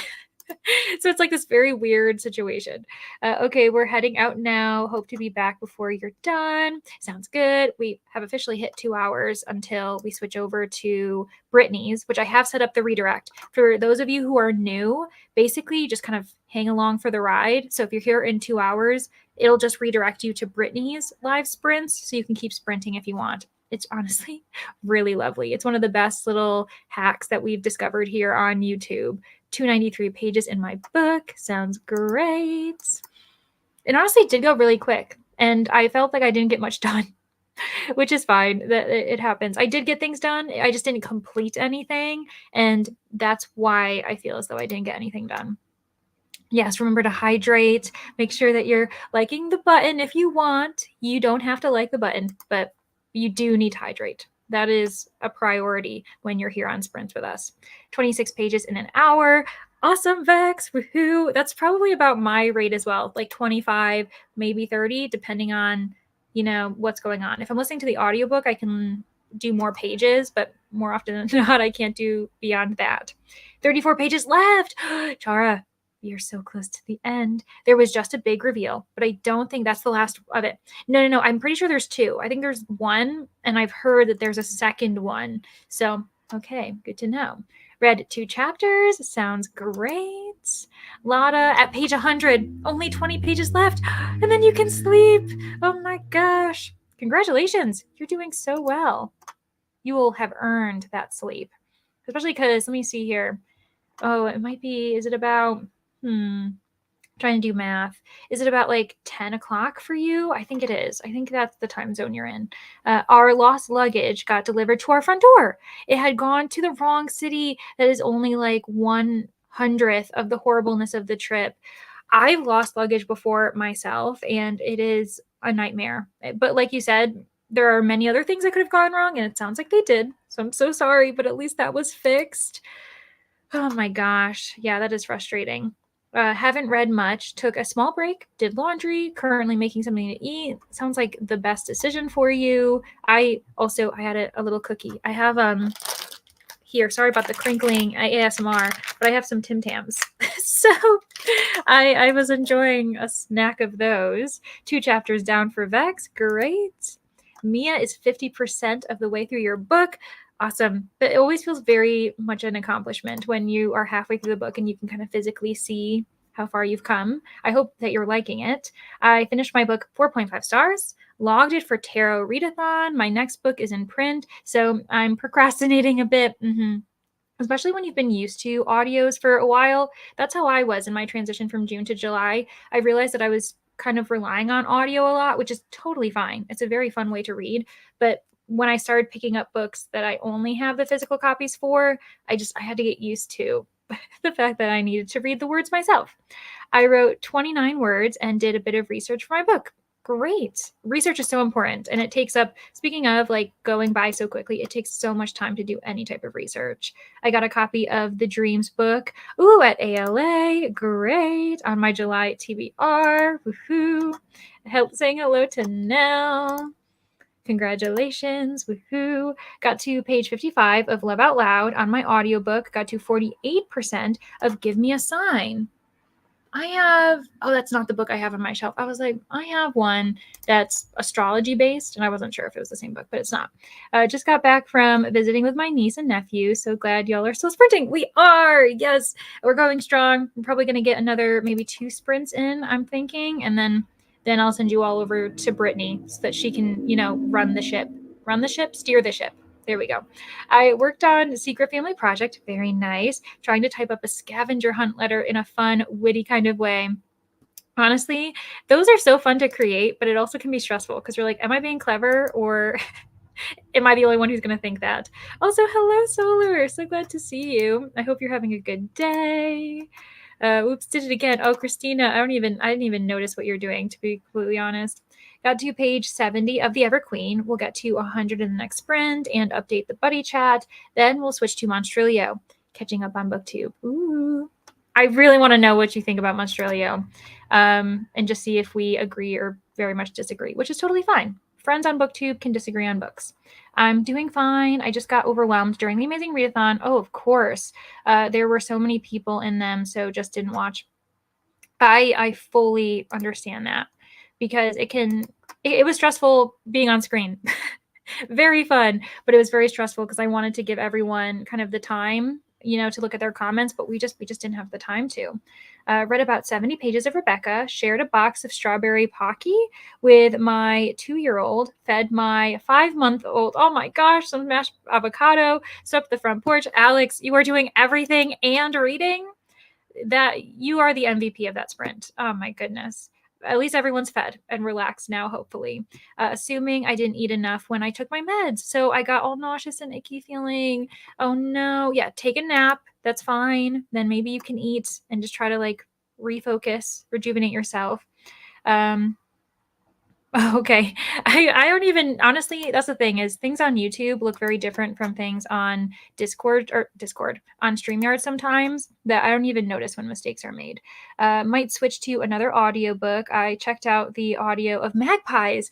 So it's like this very weird situation. Okay, we're heading out now. Hope to be back before you're done. Sounds good. We have officially hit 2 hours until we switch over to Brittany's, which I have set up the redirect. For those of you who are new, basically just kind of hang along for the ride. So if you're here in 2 hours, it'll just redirect you to Brittany's live sprints so you can keep sprinting if you want. It's honestly really lovely. It's one of the best little hacks that we've discovered here on YouTube. 293 pages in my book. Sounds great. It honestly did go really quick, and I felt like I didn't get much done, which is fine. That it happens. I did get things done. I just didn't complete anything, and that's why I feel as though I didn't get anything done. Yes, remember to hydrate. Make sure that you're liking the button if you want. You don't have to like the button, but you do need to hydrate. That is a priority when you're here on sprints with us. 26 pages in an hour. Awesome, Vex. Woohoo. That's probably about my rate as well, like 25, maybe 30, depending on, what's going on. If I'm listening to the audiobook, I can do more pages, but more often than not, I can't do beyond that. 34 pages left. Chara, you're so close to the end. There was just a big reveal, but I don't think that's the last of it. No. I'm pretty sure there's two. I think there's one, and I've heard that there's a second one. So, okay, good to know. Read 2 chapters. Sounds great. Lotta at page 100. Only 20 pages left, and then you can sleep. Oh my gosh. Congratulations. You're doing so well. You will have earned that sleep. Especially because, let me see here. Oh, it might be, is it about, trying to do math. Is it about like 10 o'clock for you? I think it is. I think that's the time zone you're in. Our lost luggage got delivered to our front door. It had gone to the wrong city. That is only like 1/100th of the horribleness of the trip. I've lost luggage before myself, and it is a nightmare. But like you said, there are many other things that could have gone wrong, and it sounds like they did. So I'm so sorry, but at least that was fixed. Oh my gosh. Yeah, that is frustrating. Haven't read much. Took a small break. Did laundry. Currently making something to eat. Sounds like the best decision for you. I had a little cookie. I have here. Sorry about the crinkling ASMR, but I have some Tim Tams. So I was enjoying a snack of those. 2 chapters down for Vex. Great. Mia is 50% of the way through your book. Awesome. But it always feels very much an accomplishment when you are halfway through the book and you can kind of physically see how far you've come. I hope that you're liking it. I finished my book 4.5 stars, logged it for Tarot Readathon. My next book is in print, so I'm procrastinating a bit. Especially when you've been used to audios for a while. That's how I was in my transition from June to July. I realized that I was kind of relying on audio a lot, which is totally fine. It's a very fun way to read. But when I started picking up books that I only have the physical copies for, I had to get used to the fact that I needed to read the words myself. I wrote 29 words and did a bit of research for my book. Great. Research is so important, and it takes up, speaking of like going by so quickly, it takes so much time to do any type of research. I got a copy of the Dreams book, at ALA, great, on my July TBR, woohoo. Saying hello to Nell. Congratulations, woohoo. Got to page 55 of Love Out Loud on my audiobook, got to 48% of Give Me a Sign. That's not the book I have on my shelf. I was like, I have one that's astrology based, and I wasn't sure if it was the same book, but it's not. Just got back from visiting with my niece and nephew. So glad y'all are still sprinting. We are. Yes, we're going strong. I'm probably going to get another maybe 2 sprints in, I'm thinking. And then I'll send you all over to Brittany so that she can, run the ship, steer the ship. There we go. I worked on Secret Family Project. Very nice. Trying to type up a scavenger hunt letter in a fun, witty kind of way. Honestly, those are so fun to create, but it also can be stressful because you're like, am I being clever, or am I the only one who's going to think that? Also, hello, Solar. So glad to see you. I hope you're having a good day. Oops, did it again. Oh, Christina, I didn't even notice what you're doing, to be completely honest. Got to page 70 of the Everqueen. We'll get to 100 in the next sprint and update the buddy chat. Then we'll switch to Monstrilio, catching up on BookTube. Ooh. I really want to know what you think about Monstrilio, and just see if we agree or very much disagree, which is totally fine. Friends on BookTube can disagree on books. I'm doing fine. I just got overwhelmed during the Amazing Readathon. Oh, of course. There were so many people in them, so just didn't watch. I fully understand that, because it was stressful being on screen. Very fun, but it was very stressful because I wanted to give everyone kind of the time, to look at their comments, but we just didn't have the time to. Read about 70 pages of Rebecca, shared a box of strawberry Pocky with my 2-year-old, fed my 5-month-old, oh my gosh, some mashed avocado, swept the front porch. Alex, you are doing everything and reading. That you are the MVP of that sprint. Oh my goodness. At least everyone's fed and relaxed now, hopefully. Assuming I didn't eat enough when I took my meds. So I got all nauseous and icky feeling. Oh no. Yeah, take a nap. That's fine. Then maybe you can eat and just try to refocus, rejuvenate yourself. Oh, okay. I don't even honestly, that's the thing is things on YouTube look very different from things on Discord on StreamYard sometimes that I don't even notice when mistakes are made. Might switch to another audiobook. I checked out the audio of Magpies,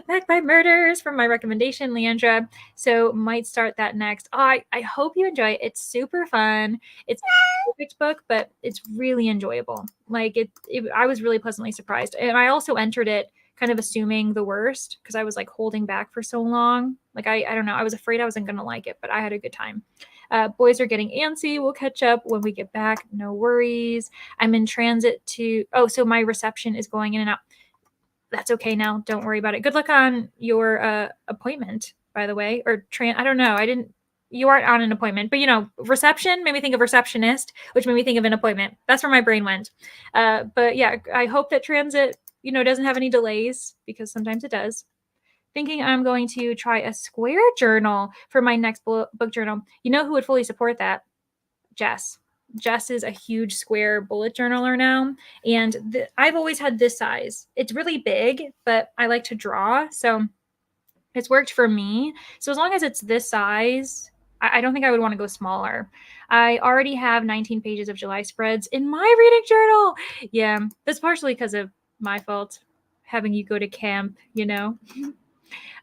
Magpie Murders from my recommendation, Leandra. So might start that next. Oh, I hope you enjoy it. It's super fun. It's not a perfect book, but it's really enjoyable. Like I was really pleasantly surprised. And I also entered it kind of assuming the worst because I was like holding back for so long. Like I don't know. I was afraid I wasn't gonna like it, but I had a good time. Boys are getting antsy. We'll catch up when we get back. No worries. I'm in transit to. Oh, so my reception is going in and out. That's okay now. Don't worry about it. Good luck on your appointment, by the way, or I don't know. I didn't. You aren't on an appointment, but reception made me think of receptionist, which made me think of an appointment. That's where my brain went. But yeah, I hope that transit, doesn't have any delays because sometimes it does. Thinking I'm going to try a square journal for my next book journal. You know who would fully support that? Jess. Jess is a huge square bullet journaler now, and I've always had this size. It's really big, but I like to draw, so it's worked for me. So as long as it's this size, I don't think I would want to go smaller. I already have 19 pages of July spreads in my reading journal. Yeah, that's partially because of my fault, having you go to camp.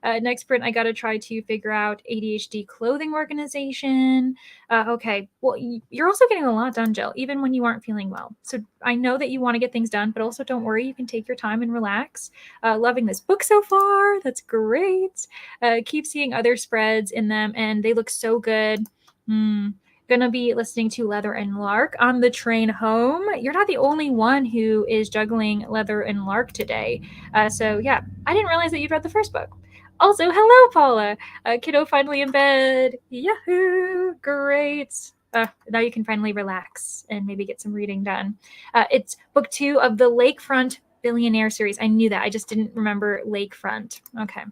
Next sprint, I got to try to figure out ADHD clothing organization. Okay. Well, you're also getting a lot done, Jill, even when you aren't feeling well. So I know that you want to get things done, but also don't worry. You can take your time and relax. Loving this book so far. That's great. Keep seeing other spreads in them, and they look so good. Gonna be listening to Leather and Lark on the train home. You're not the only one who is juggling Leather and Lark today. So yeah, I didn't realize that you'd read the first book. Also, hello, Paula. Kiddo finally in bed. Yahoo! Great. Now you can finally relax and maybe get some reading done. It's book 2 of the Lakefront Billionaire series. I knew that. I just didn't remember Lakefront. Okay.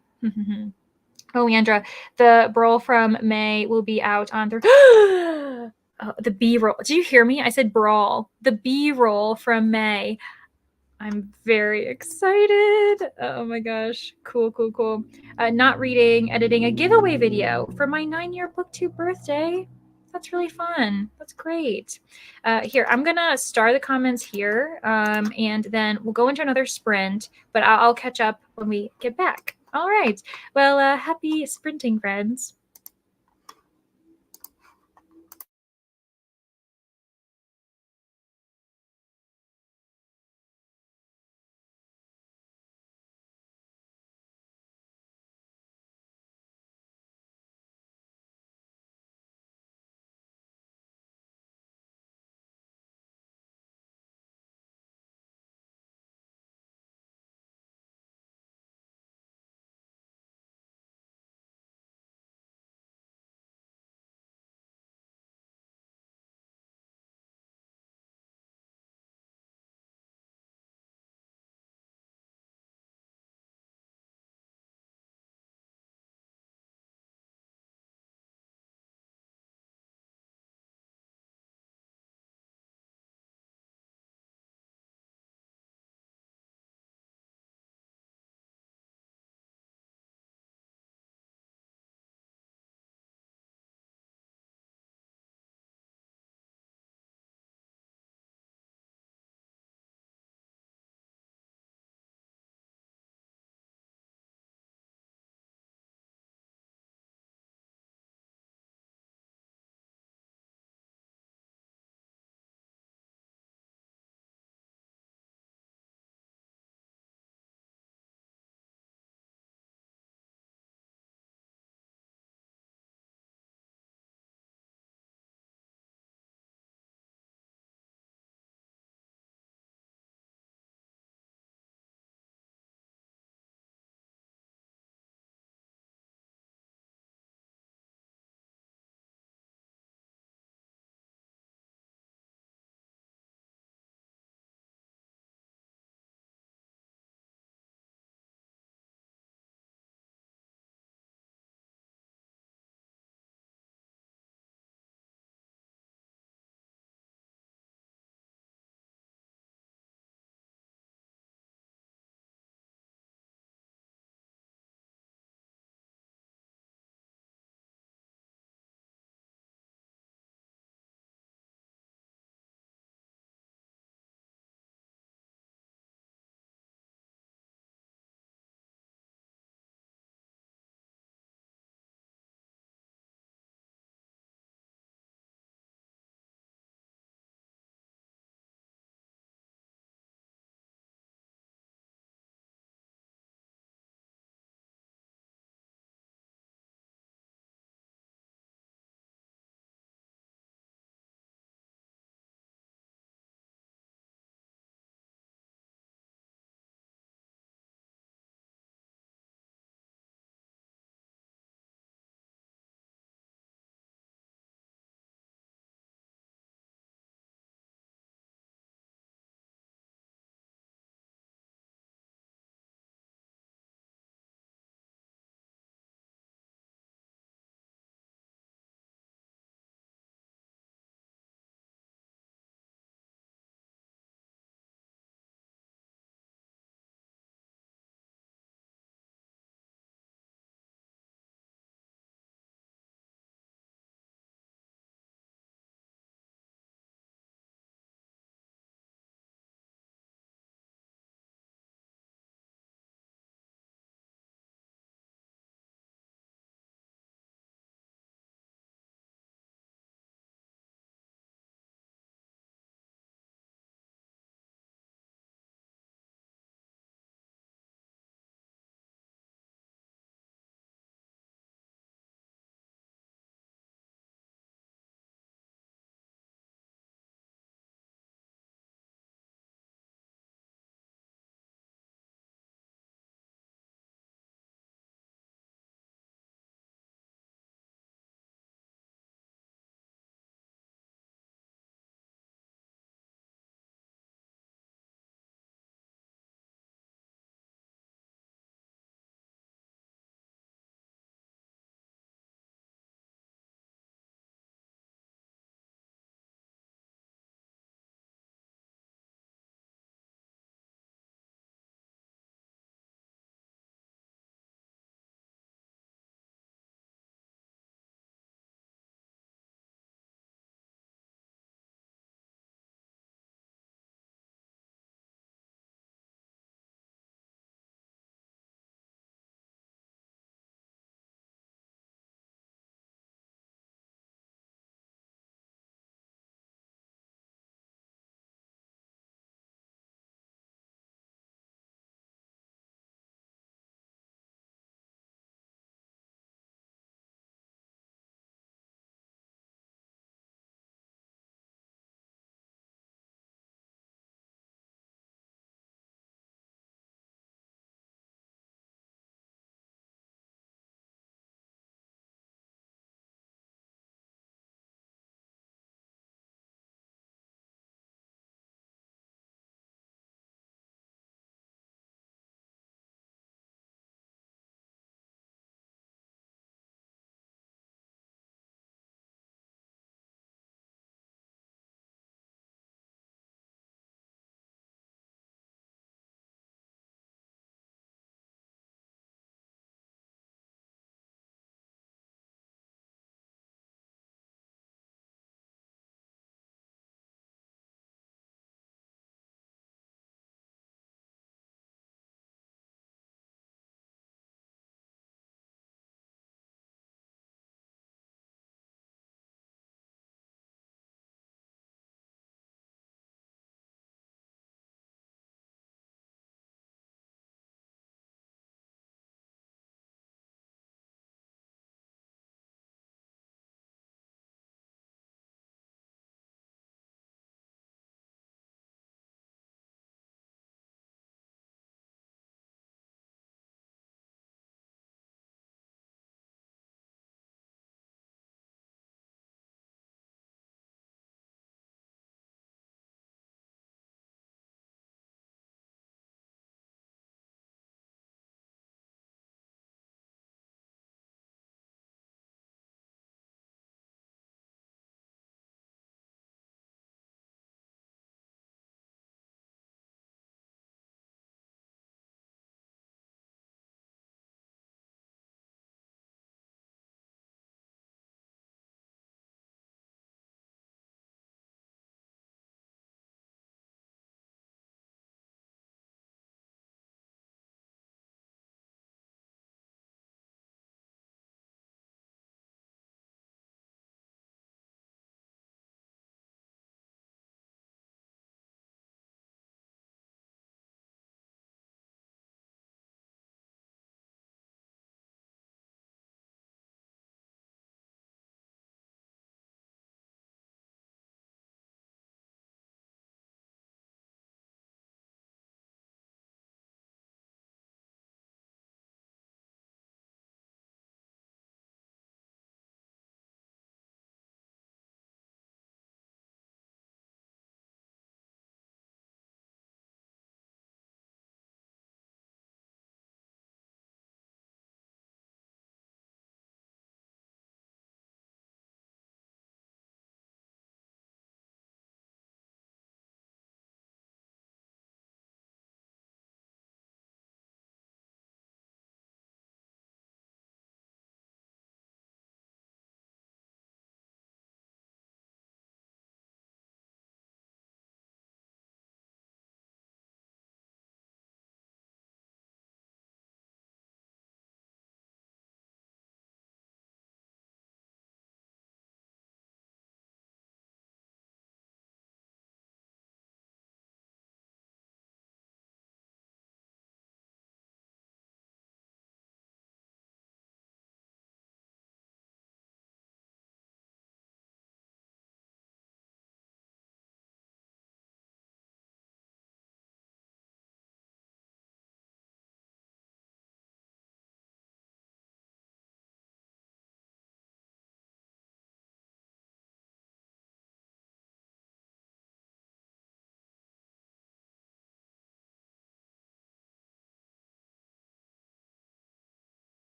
Oh, Leandra, the Brawl from May will be out on the the B-roll. Did you hear me? I said Brawl. The B-roll from May. I'm very excited. Oh my gosh. Cool, cool, cool. Not reading, editing a giveaway video for my 9-year booktube birthday. That's really fun. That's great. Here, I'm going to star the comments here, and then we'll go into another sprint, but I'll catch up when we get back. All right. Well, happy sprinting, friends.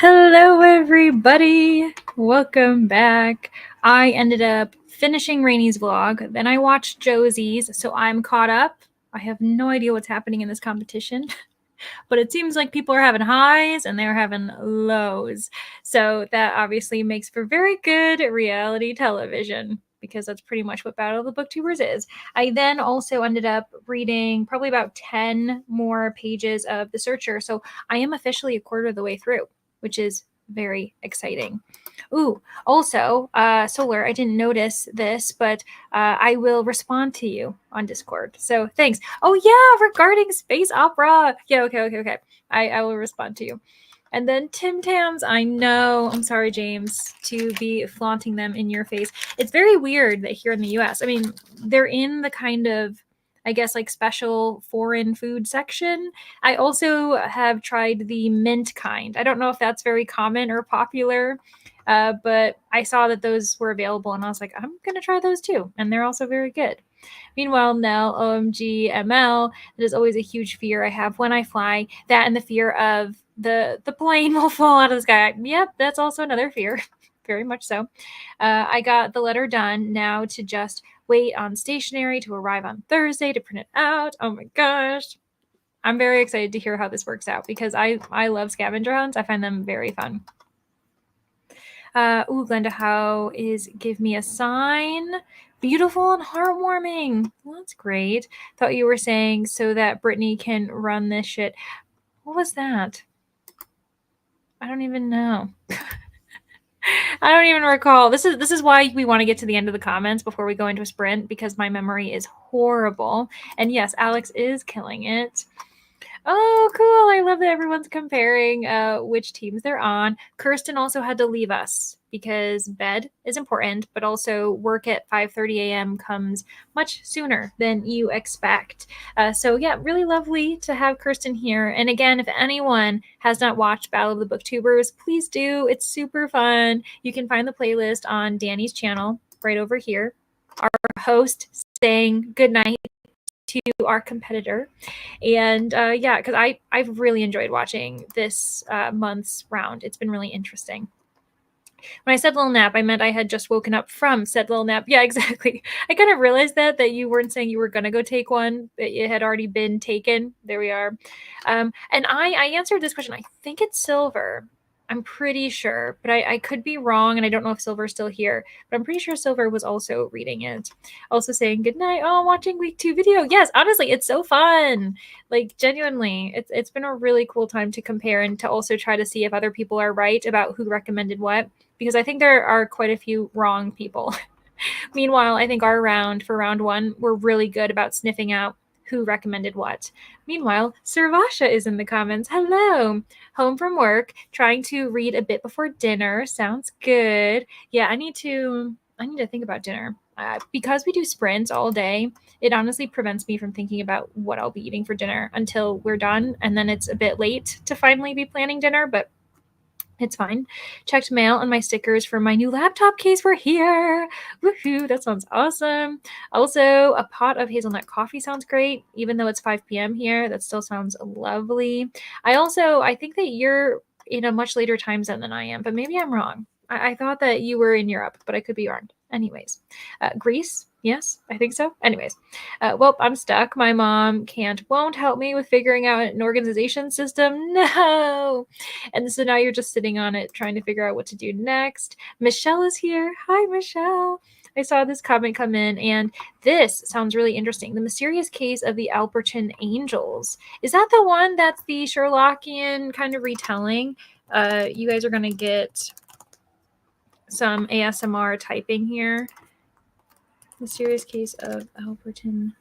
Hello, everybody. Welcome back. I ended up finishing Rainy's vlog. Then I watched Josie's, so I'm caught up. I have no idea what's happening in this competition, but it seems like people are having highs and they're having lows. So that obviously makes for very good reality television, because that's pretty much what Battle of the Booktubers is. I then also ended up reading probably about 10 more pages of The Searcher. So I am officially a quarter of the way through, which is very exciting. Ooh, also, Solar, I didn't notice this, but I will respond to you on Discord. So thanks. Oh yeah, regarding space opera. Yeah, okay. I will respond to you. And then Tim Tams, I know, I'm sorry, James, to be flaunting them in your face. It's very weird that here in the US, I mean, they're in the kind of, I guess, like special foreign food section. I also have tried the mint kind. I don't know if that's very common or popular, but I saw that those were available and I was like, I'm going to try those too. And they're also very good. Meanwhile, Nell, OMG, ML, that is always a huge fear I have when I fly. That and the fear of the plane will fall out of the sky. Yep, that's also another fear. Very much so. I got the letter done. Now to just wait on stationery to arrive on Thursday to print it out. Oh my gosh. I'm very excited to hear how this works out because I love scavenger hunts. I find them very fun. Glenda, how is Give Me a Sign? Beautiful and heartwarming. Well, that's great. Thought you were saying so that Brittany can run this shit. What was that? I don't even know. I don't even recall. This is why we want to get to the end of the comments before we go into a sprint, because my memory is horrible. And yes, Alex is killing it. Oh, cool. I love that everyone's comparing which teams they're on. Kirsten also had to leave us because bed is important, but also work at 5:30 a.m. comes much sooner than you expect. So yeah, really lovely to have Kirsten here. And again, if anyone has not watched Battle of the Booktubers, please do. It's super fun. You can find the playlist on Danny's channel right over here. Our host saying goodnight to our competitor. And yeah, because I've really enjoyed watching this month's round. It's been really interesting. When I said little nap, I meant I had just woken up from said little nap. Yeah, exactly. I kind of realized that you weren't saying you were going to go take one, that it had already been taken. There we are. And I answered this question. I think it's Silver. I'm pretty sure, but I could be wrong, and I don't know if Silver's still here, but I'm pretty sure Silver was also reading it. Also saying good night. Oh, watching week 2 video. Yes, honestly, it's so fun. Like, genuinely, it's been a really cool time to compare and to also try to see if other people are right about who recommended what, because I think there are quite a few wrong people. Meanwhile, I think our round for round 1, we're really good about sniffing out who recommended what. Meanwhile, Servasha is in the comments. Hello. Home from work, trying to read a bit before dinner. Sounds good. Yeah, I need to think about dinner. Because we do sprints all day, it honestly prevents me from thinking about what I'll be eating for dinner until we're done, and then it's a bit late to finally be planning dinner, but it's fine. Checked mail and my stickers for my new laptop case were here. Woohoo, that sounds awesome. Also, a pot of hazelnut coffee sounds great. Even though it's 5 p.m. here, that still sounds lovely. I think that you're in a much later time zone than I am, but maybe I'm wrong. I thought that you were in Europe, but I could be wrong. Anyways, Greece? Yes, I think so. Anyways, well, I'm stuck. My mom won't help me with figuring out an organization system. No. And so now you're just sitting on it, trying to figure out what to do next. Michelle is here. Hi, Michelle. I saw this comment come in, and this sounds really interesting. The Mysterious Case of the Alberton Angels. Is that the one that's the Sherlockian kind of retelling? You guys are going to get some ASMR typing here. Mysterious Case of Alberton.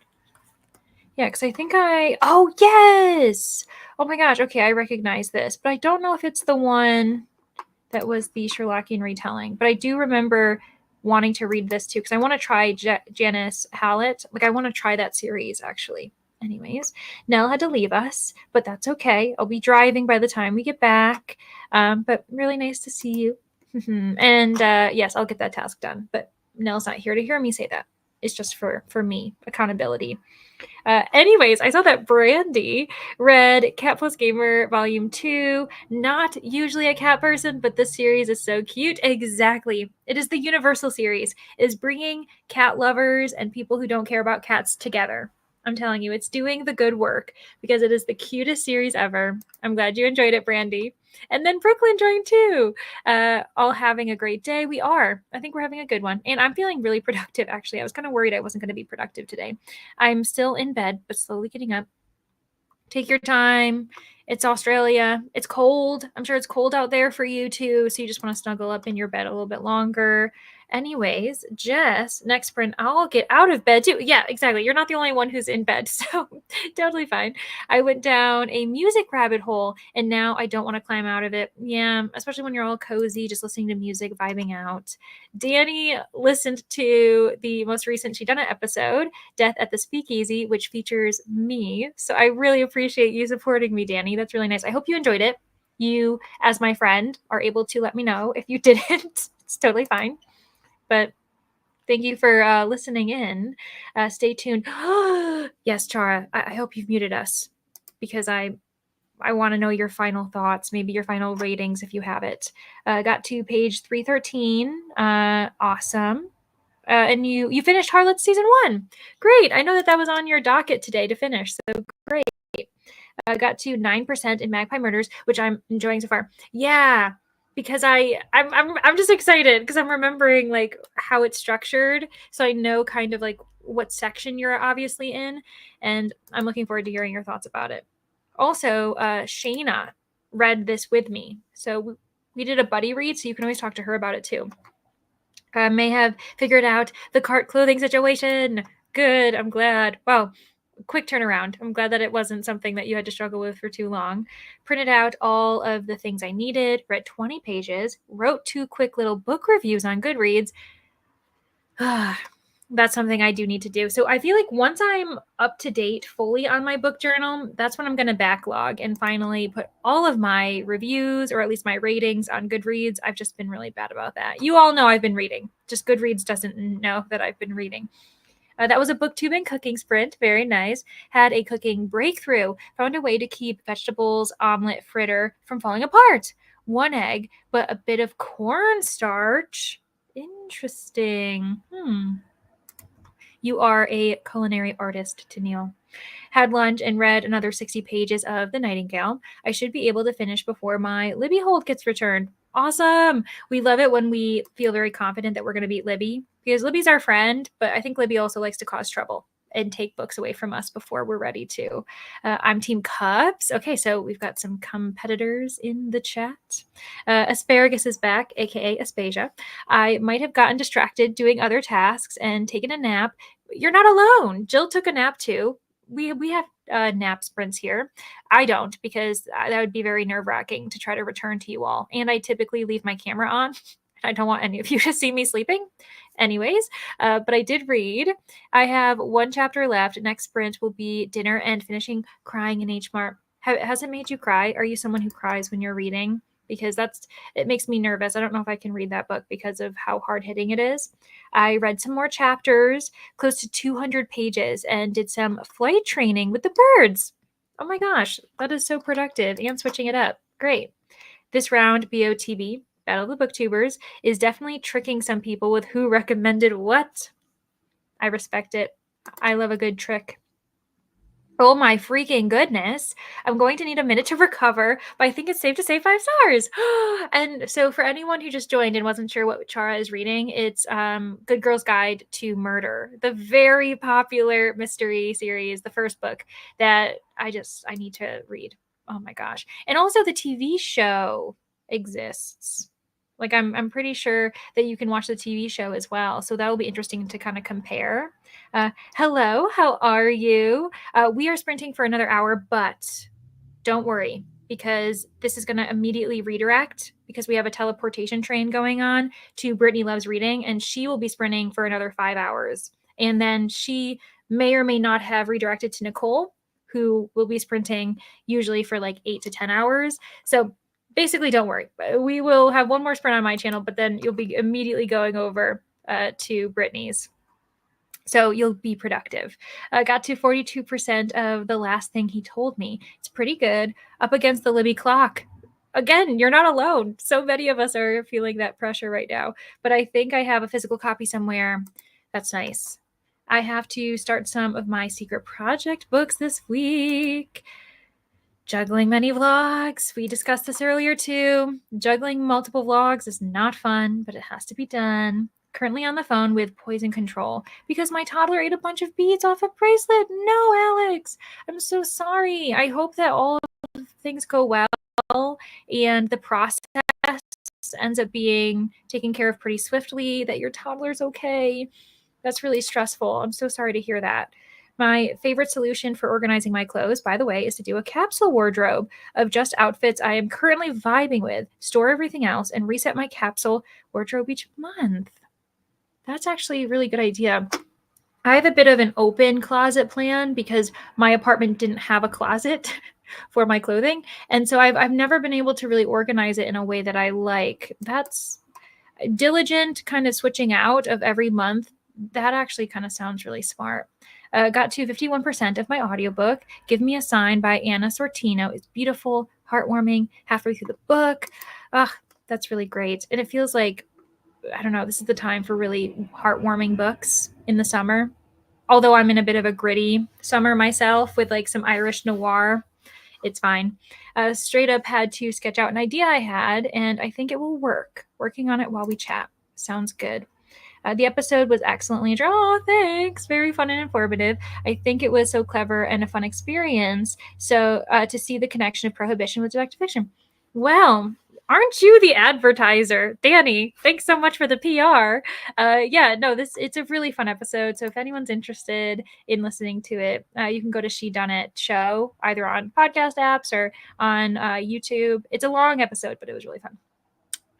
Yeah, because I think oh, yes! Oh my gosh, okay, I recognize this, but I don't know if it's the one that was the Sherlockian retelling, but I do remember wanting to read this too, because I want to try Janice Hallett. Like, I want to try that series, actually. Anyways, Nell had to leave us, but that's okay. I'll be driving by the time we get back, but really nice to see you. And yes, I'll get that task done, but Nell's not here to hear me say that. It's just for me, accountability. Anyways, I saw that Brandy read Cat Plus Gamer Volume 2. Not usually a cat person, but this series is so cute. Exactly. It is the Universal series. It is bringing cat lovers and people who don't care about cats together. I'm telling you, it's doing the good work because it is the cutest series ever. I'm glad you enjoyed it, Brandy. And then Brooklyn joined too. All having a great day. We are. I think we're having a good one. And I'm feeling really productive, actually. I was kind of worried I wasn't going to be productive today. I'm still in bed, but slowly getting up. Take your time. It's Australia. It's cold. I'm sure it's cold out there for you too. So you just want to snuggle up in your bed a little bit longer. Anyways, Jess, next sprint, I'll get out of bed too. Yeah, exactly. You're not the only one who's in bed. So totally fine. I went down a music rabbit hole and now I don't want to climb out of it. Yeah, especially when you're all cozy, just listening to music, vibing out. Danny listened to the most recent She Done It episode, Death at the Speakeasy, which features me. So I really appreciate you supporting me, Danny. That's really nice. I hope you enjoyed it. You, as my friend, are able to let me know if you didn't. It's totally fine. But thank you for listening in. Stay tuned. Yes, Chara, I hope you've muted us because I want to know your final thoughts, maybe your final ratings if you have it. Got to page 313. Awesome. And you finished Harlots season 1. Great. I know that was on your docket today to finish. So great. Got to 9% in Magpie Murders, which I'm enjoying so far. Yeah, because I'm just excited because I'm remembering like how it's structured, so I know kind of like what section you're obviously in, and I'm looking forward to hearing your thoughts about it. Also, Shayna read this with me, so we did a buddy read, so you can always talk to her about it too. May have figured out the cart clothing situation. Good, I'm glad. Wow, quick turnaround. I'm glad that it wasn't something that you had to struggle with for too long. Printed out all of the things I needed, read 20 pages, wrote 2 quick little book reviews on Goodreads. That's something I do need to do. So I feel like once I'm up to date fully on my book journal, that's when I'm going to backlog and finally put all of my reviews or at least my ratings on Goodreads. I've just been really bad about that. You all know I've been reading. Just Goodreads doesn't know that I've been reading. That was a booktube and cooking sprint. Very nice. Had a cooking breakthrough. Found a way to keep vegetables, omelet, fritter from falling apart. 1 egg, but a bit of cornstarch. Interesting. You are a culinary artist, Tennille. Had lunch and read another 60 pages of The Nightingale. I should be able to finish before my Libby hold gets returned. Awesome. We love it when we feel very confident that we're going to beat Libby because Libby's our friend, but I think Libby also likes to cause trouble and take books away from us before we're ready to. I'm Team Cups. Okay, so we've got some competitors in the chat. Asparagus is back, aka Aspasia. I might have gotten distracted doing other tasks and taken a nap. You're not alone. Jill took a nap too. We have nap sprints here. I don't because that would be very nerve-wracking to try to return to you all. And I typically leave my camera on. I don't want any of you to see me sleeping. Anyways, but I did read. I have 1 chapter left. Next sprint will be dinner and finishing Crying in H Mart. Has it made you cry? Are you someone who cries when you're reading? Because it makes me nervous. I don't know if I can read that book because of how hard-hitting it is. I read some more chapters, close to 200 pages, and did some flight training with the birds. Oh my gosh, that is so productive and switching it up. Great. This round, BOTB, Battle of the Booktubers, is definitely tricking some people with who recommended what. I respect it. I love a good trick. Oh my freaking goodness. I'm going to need a minute to recover, but I think it's safe to say 5 stars. And so for anyone who just joined and wasn't sure what Chara is reading, it's Good Girl's Guide to Murder, the very popular mystery series, the first book that I need to read. Oh my gosh. And also the TV show exists. Like I'm pretty sure that you can watch the TV show as well. So that will be interesting to kind of compare. Hello, how are you? We are sprinting for another hour, but don't worry because this is going to immediately redirect because we have a teleportation train going on to Brittany Loves Reading, and she will be sprinting for another 5 hours. And then she may or may not have redirected to Nicole, who will be sprinting usually for like 8 to 10 hours. So basically, don't worry. We will have 1 more sprint on my channel, but then you'll be immediately going over to Brittany's. So you'll be productive. Got to 42% of the last thing he told me. It's pretty good. Up against the Libby clock. Again, you're not alone. So many of us are feeling that pressure right now. But I think I have a physical copy somewhere. That's nice. I have to start some of my secret project books this week. Juggling many vlogs. We discussed this earlier too. Juggling multiple vlogs is not fun, but it has to be done. Currently on the phone with poison control because my toddler ate a bunch of beads off a bracelet. No, Alex, I'm so sorry. I hope that all of things go well and the process ends up being taken care of pretty swiftly, that your toddler's okay. That's really stressful. I'm so sorry to hear that. My favorite solution for organizing my clothes, by the way, is to do a capsule wardrobe of just outfits I am currently vibing with, store everything else, and reset my capsule wardrobe each month. That's actually a really good idea. I have a bit of an open closet plan because my apartment didn't have a closet for my clothing. And so I've never been able to really organize it in a way that I like. That's diligent kind of switching out of every month. That actually kind of sounds really smart. Got to 51% of my audiobook, Give Me a Sign by Anna Sortino. It's beautiful, heartwarming, halfway through the book. That's really great. And it feels like, I don't know, this is the time for really heartwarming books in the summer. Although I'm in a bit of a gritty summer myself with like some Irish noir, it's fine. Straight up had to sketch out an idea I had, and I think it will work. Working on it while we chat. Sounds good. The episode was excellently drawn. Oh, thanks. Very fun and informative. I think it was so clever and a fun experience. So to see the connection of prohibition with detective fiction. Well, aren't you the advertiser, Danny? Thanks so much for the PR. It's a really fun episode. So if anyone's interested in listening to it, you can go to She Done It show either on podcast apps or on YouTube. It's a long episode, but it was really fun.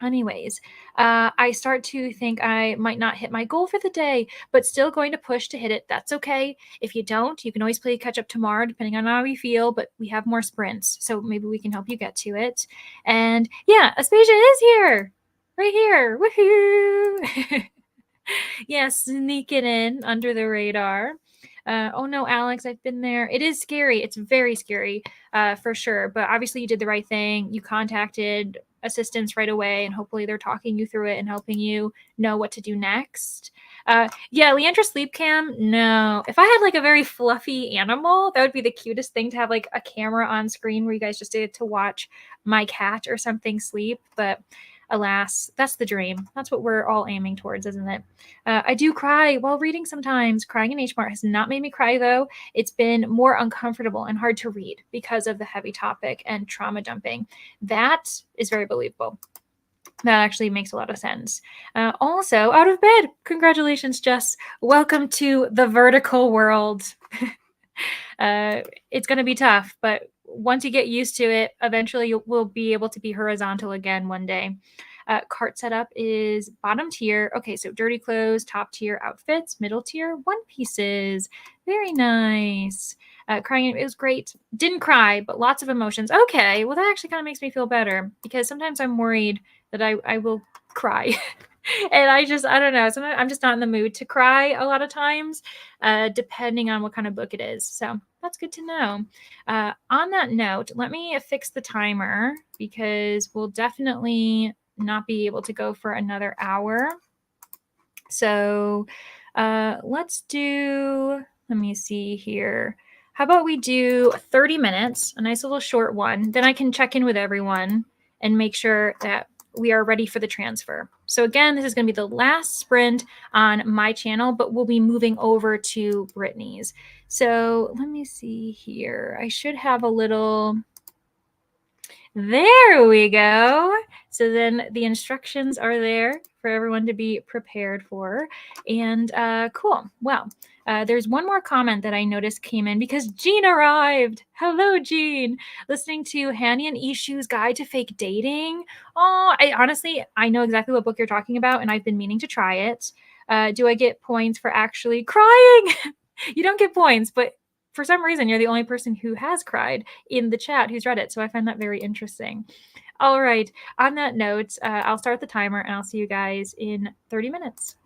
Anyways, I start to think I might not hit my goal for the day, but still going to push to hit it. That's okay. If you don't, you can always play catch up tomorrow, depending on how you feel, but we have more sprints, so maybe we can help you get to it. And yeah, Aspasia is here. Right here. Woohoo! Yeah, sneaking in under the radar. Oh no, Alex, I've been there. It is scary. It's very scary, for sure. But obviously, you did the right thing. You contacted assistance right away, and hopefully, they're talking you through it and helping you know what to do next. Yeah, Leandra sleep cam. No, if I had like a very fluffy animal, that would be the cutest thing to have like a camera on screen where you guys just did to watch my cat or something sleep. But alas, that's the dream. That's what we're all aiming towards, isn't it? I do cry while reading sometimes. Crying in H Mart has not made me cry, though. It's been more uncomfortable and hard to read because of the heavy topic and trauma dumping. That is very believable. That actually makes a lot of sense. Also, out of bed. Congratulations, Jess. Welcome to the vertical world. It's going to be tough, but once you get used to it, eventually you will be able to be horizontal again one day. Cart setup is bottom tier. Okay, so dirty clothes, top tier outfits, middle tier one pieces. Very nice. Crying, it was great. Didn't cry, but lots of emotions. Okay, well, that actually kind of makes me feel better because sometimes I'm worried that I will cry. And I don't know. Sometimes I'm just not in the mood to cry a lot of times, depending on what kind of book it is. So that's good to know. On that note, let me fix the timer because we'll definitely not be able to go for another hour. So let me see here. How about we do 30 minutes, a nice little short one. Then I can check in with everyone and make sure that we are ready for the transfer. So again, this is going to be the last sprint on my channel, but we'll be moving over to Brittany's. So let me see here. I should have a little... There we go. So then the instructions are there for everyone to be prepared for. And cool. Well, there's one more comment that I noticed came in because Jean arrived. Hello, Jean. Listening to Hanny and Ishu's Guide to Fake Dating. Oh, I know exactly what book you're talking about, and I've been meaning to try it. Do I get points for actually crying? You don't get points, but for some reason, you're the only person who has cried in the chat who's read it. So I find that very interesting. All right. On that note, I'll start the timer and I'll see you guys in 30 minutes.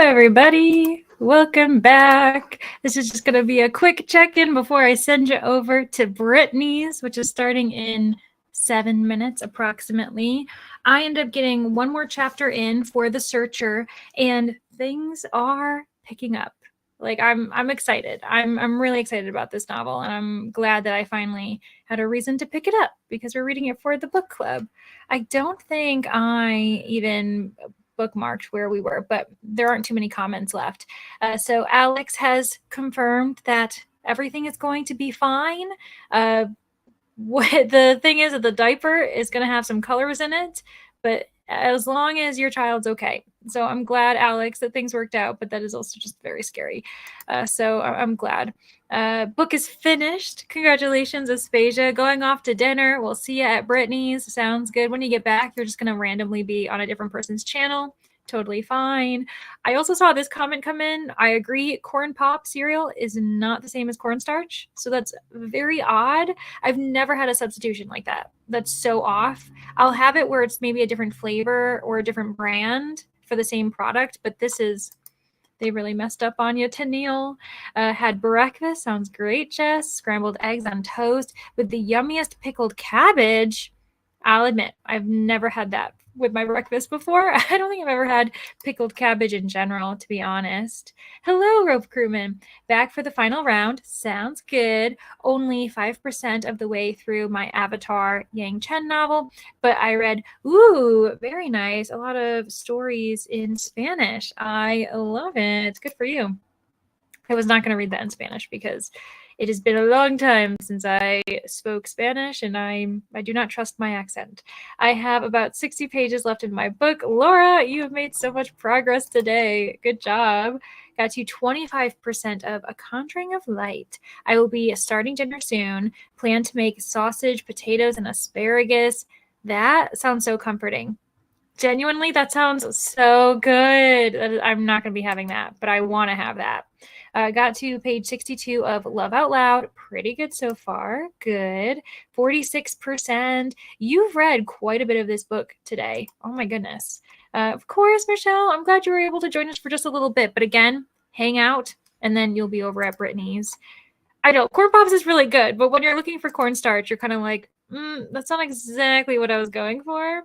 everybody. Welcome back. This is just going to be a quick check-in before I send you over to Brittany's, which is starting in 7 minutes approximately. I end up getting one more chapter in for The Searcher, and things are picking up. Like I'm excited. I'm really excited about this novel, and I'm glad that I finally had a reason to pick it up because we're reading it for the book club. I don't think I even bookmarked where we were, but there aren't too many comments left. So Alex has confirmed that everything is going to be fine. What the thing is that the diaper is going to have some colors in it, but as long as your child's okay. So I'm glad, Alex, that things worked out, but that is also just very scary. So I'm glad. Book is finished. Congratulations, Aspasia. Going off to dinner. We'll see you at Brittany's. Sounds good. When you get back, you're just going to randomly be on a different person's channel. Totally fine. I also saw this comment come in. I agree. Corn Pop cereal is not the same as cornstarch. So that's very odd. I've never had a substitution like that. That's so off. I'll have it where it's maybe a different flavor or a different brand for the same product, but this is, they really messed up on you. Tennille had breakfast. Sounds great, Jess. Scrambled eggs on toast with the yummiest pickled cabbage. I'll admit, I've never had that with my breakfast before. I don't think I've ever had pickled cabbage in general, to be honest. Hello, Rope Crewman. Back for the final round. Sounds good. Only 5% of the way through my Avatar Yang Chen novel, but I read, ooh, very nice. A lot of stories in Spanish. I love it. It's good for you. I was not going to read that in Spanish because it has been a long time since I spoke Spanish, and I do not trust my accent. I have about 60 pages left in my book. Laura, you have made so much progress today. Good job. Got to 25% of A Conjuring of Light. I will be starting dinner soon. Plan to make sausage, potatoes, and asparagus. That sounds so comforting. Genuinely, that sounds so good. I'm not going to be having that, but I want to have that. Got to page 62 of Love Out Loud. Pretty good so far. Good. 46%. You've read quite a bit of this book today. Oh my goodness. Of course, Michelle, I'm glad you were able to join us for just a little bit. But again, hang out, and then you'll be over at Brittany's. I know, Corn Pops is really good, but when you're looking for cornstarch, you're kind of like, that's not exactly what I was going for.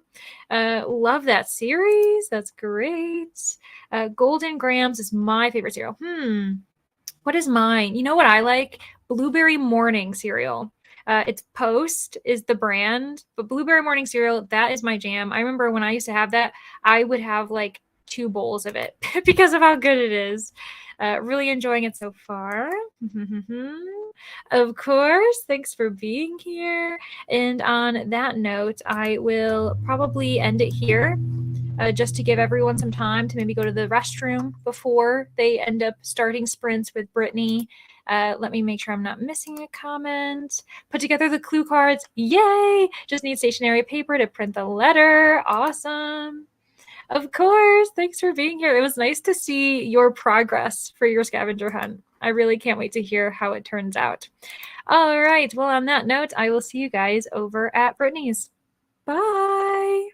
Love that series. That's great. Golden Grams is my favorite cereal. What is mine? You know what I like? Blueberry Morning cereal. It's Post is the brand, but Blueberry Morning cereal, that is my jam. I remember when I used to have that, I would have like 2 bowls of it because of how good it is. Really enjoying it so far. Of course, thanks for being here. And on that note, I will probably end it here. Just to give everyone some time to maybe go to the restroom before they end up starting sprints with Brittany. Let me make sure I'm not missing a comment. Put together the clue cards. Yay! Just need stationery paper to print the letter. Awesome. Of course. Thanks for being here. It was nice to see your progress for your scavenger hunt. I really can't wait to hear how it turns out. All right. Well, on that note, I will see you guys over at Brittany's. Bye.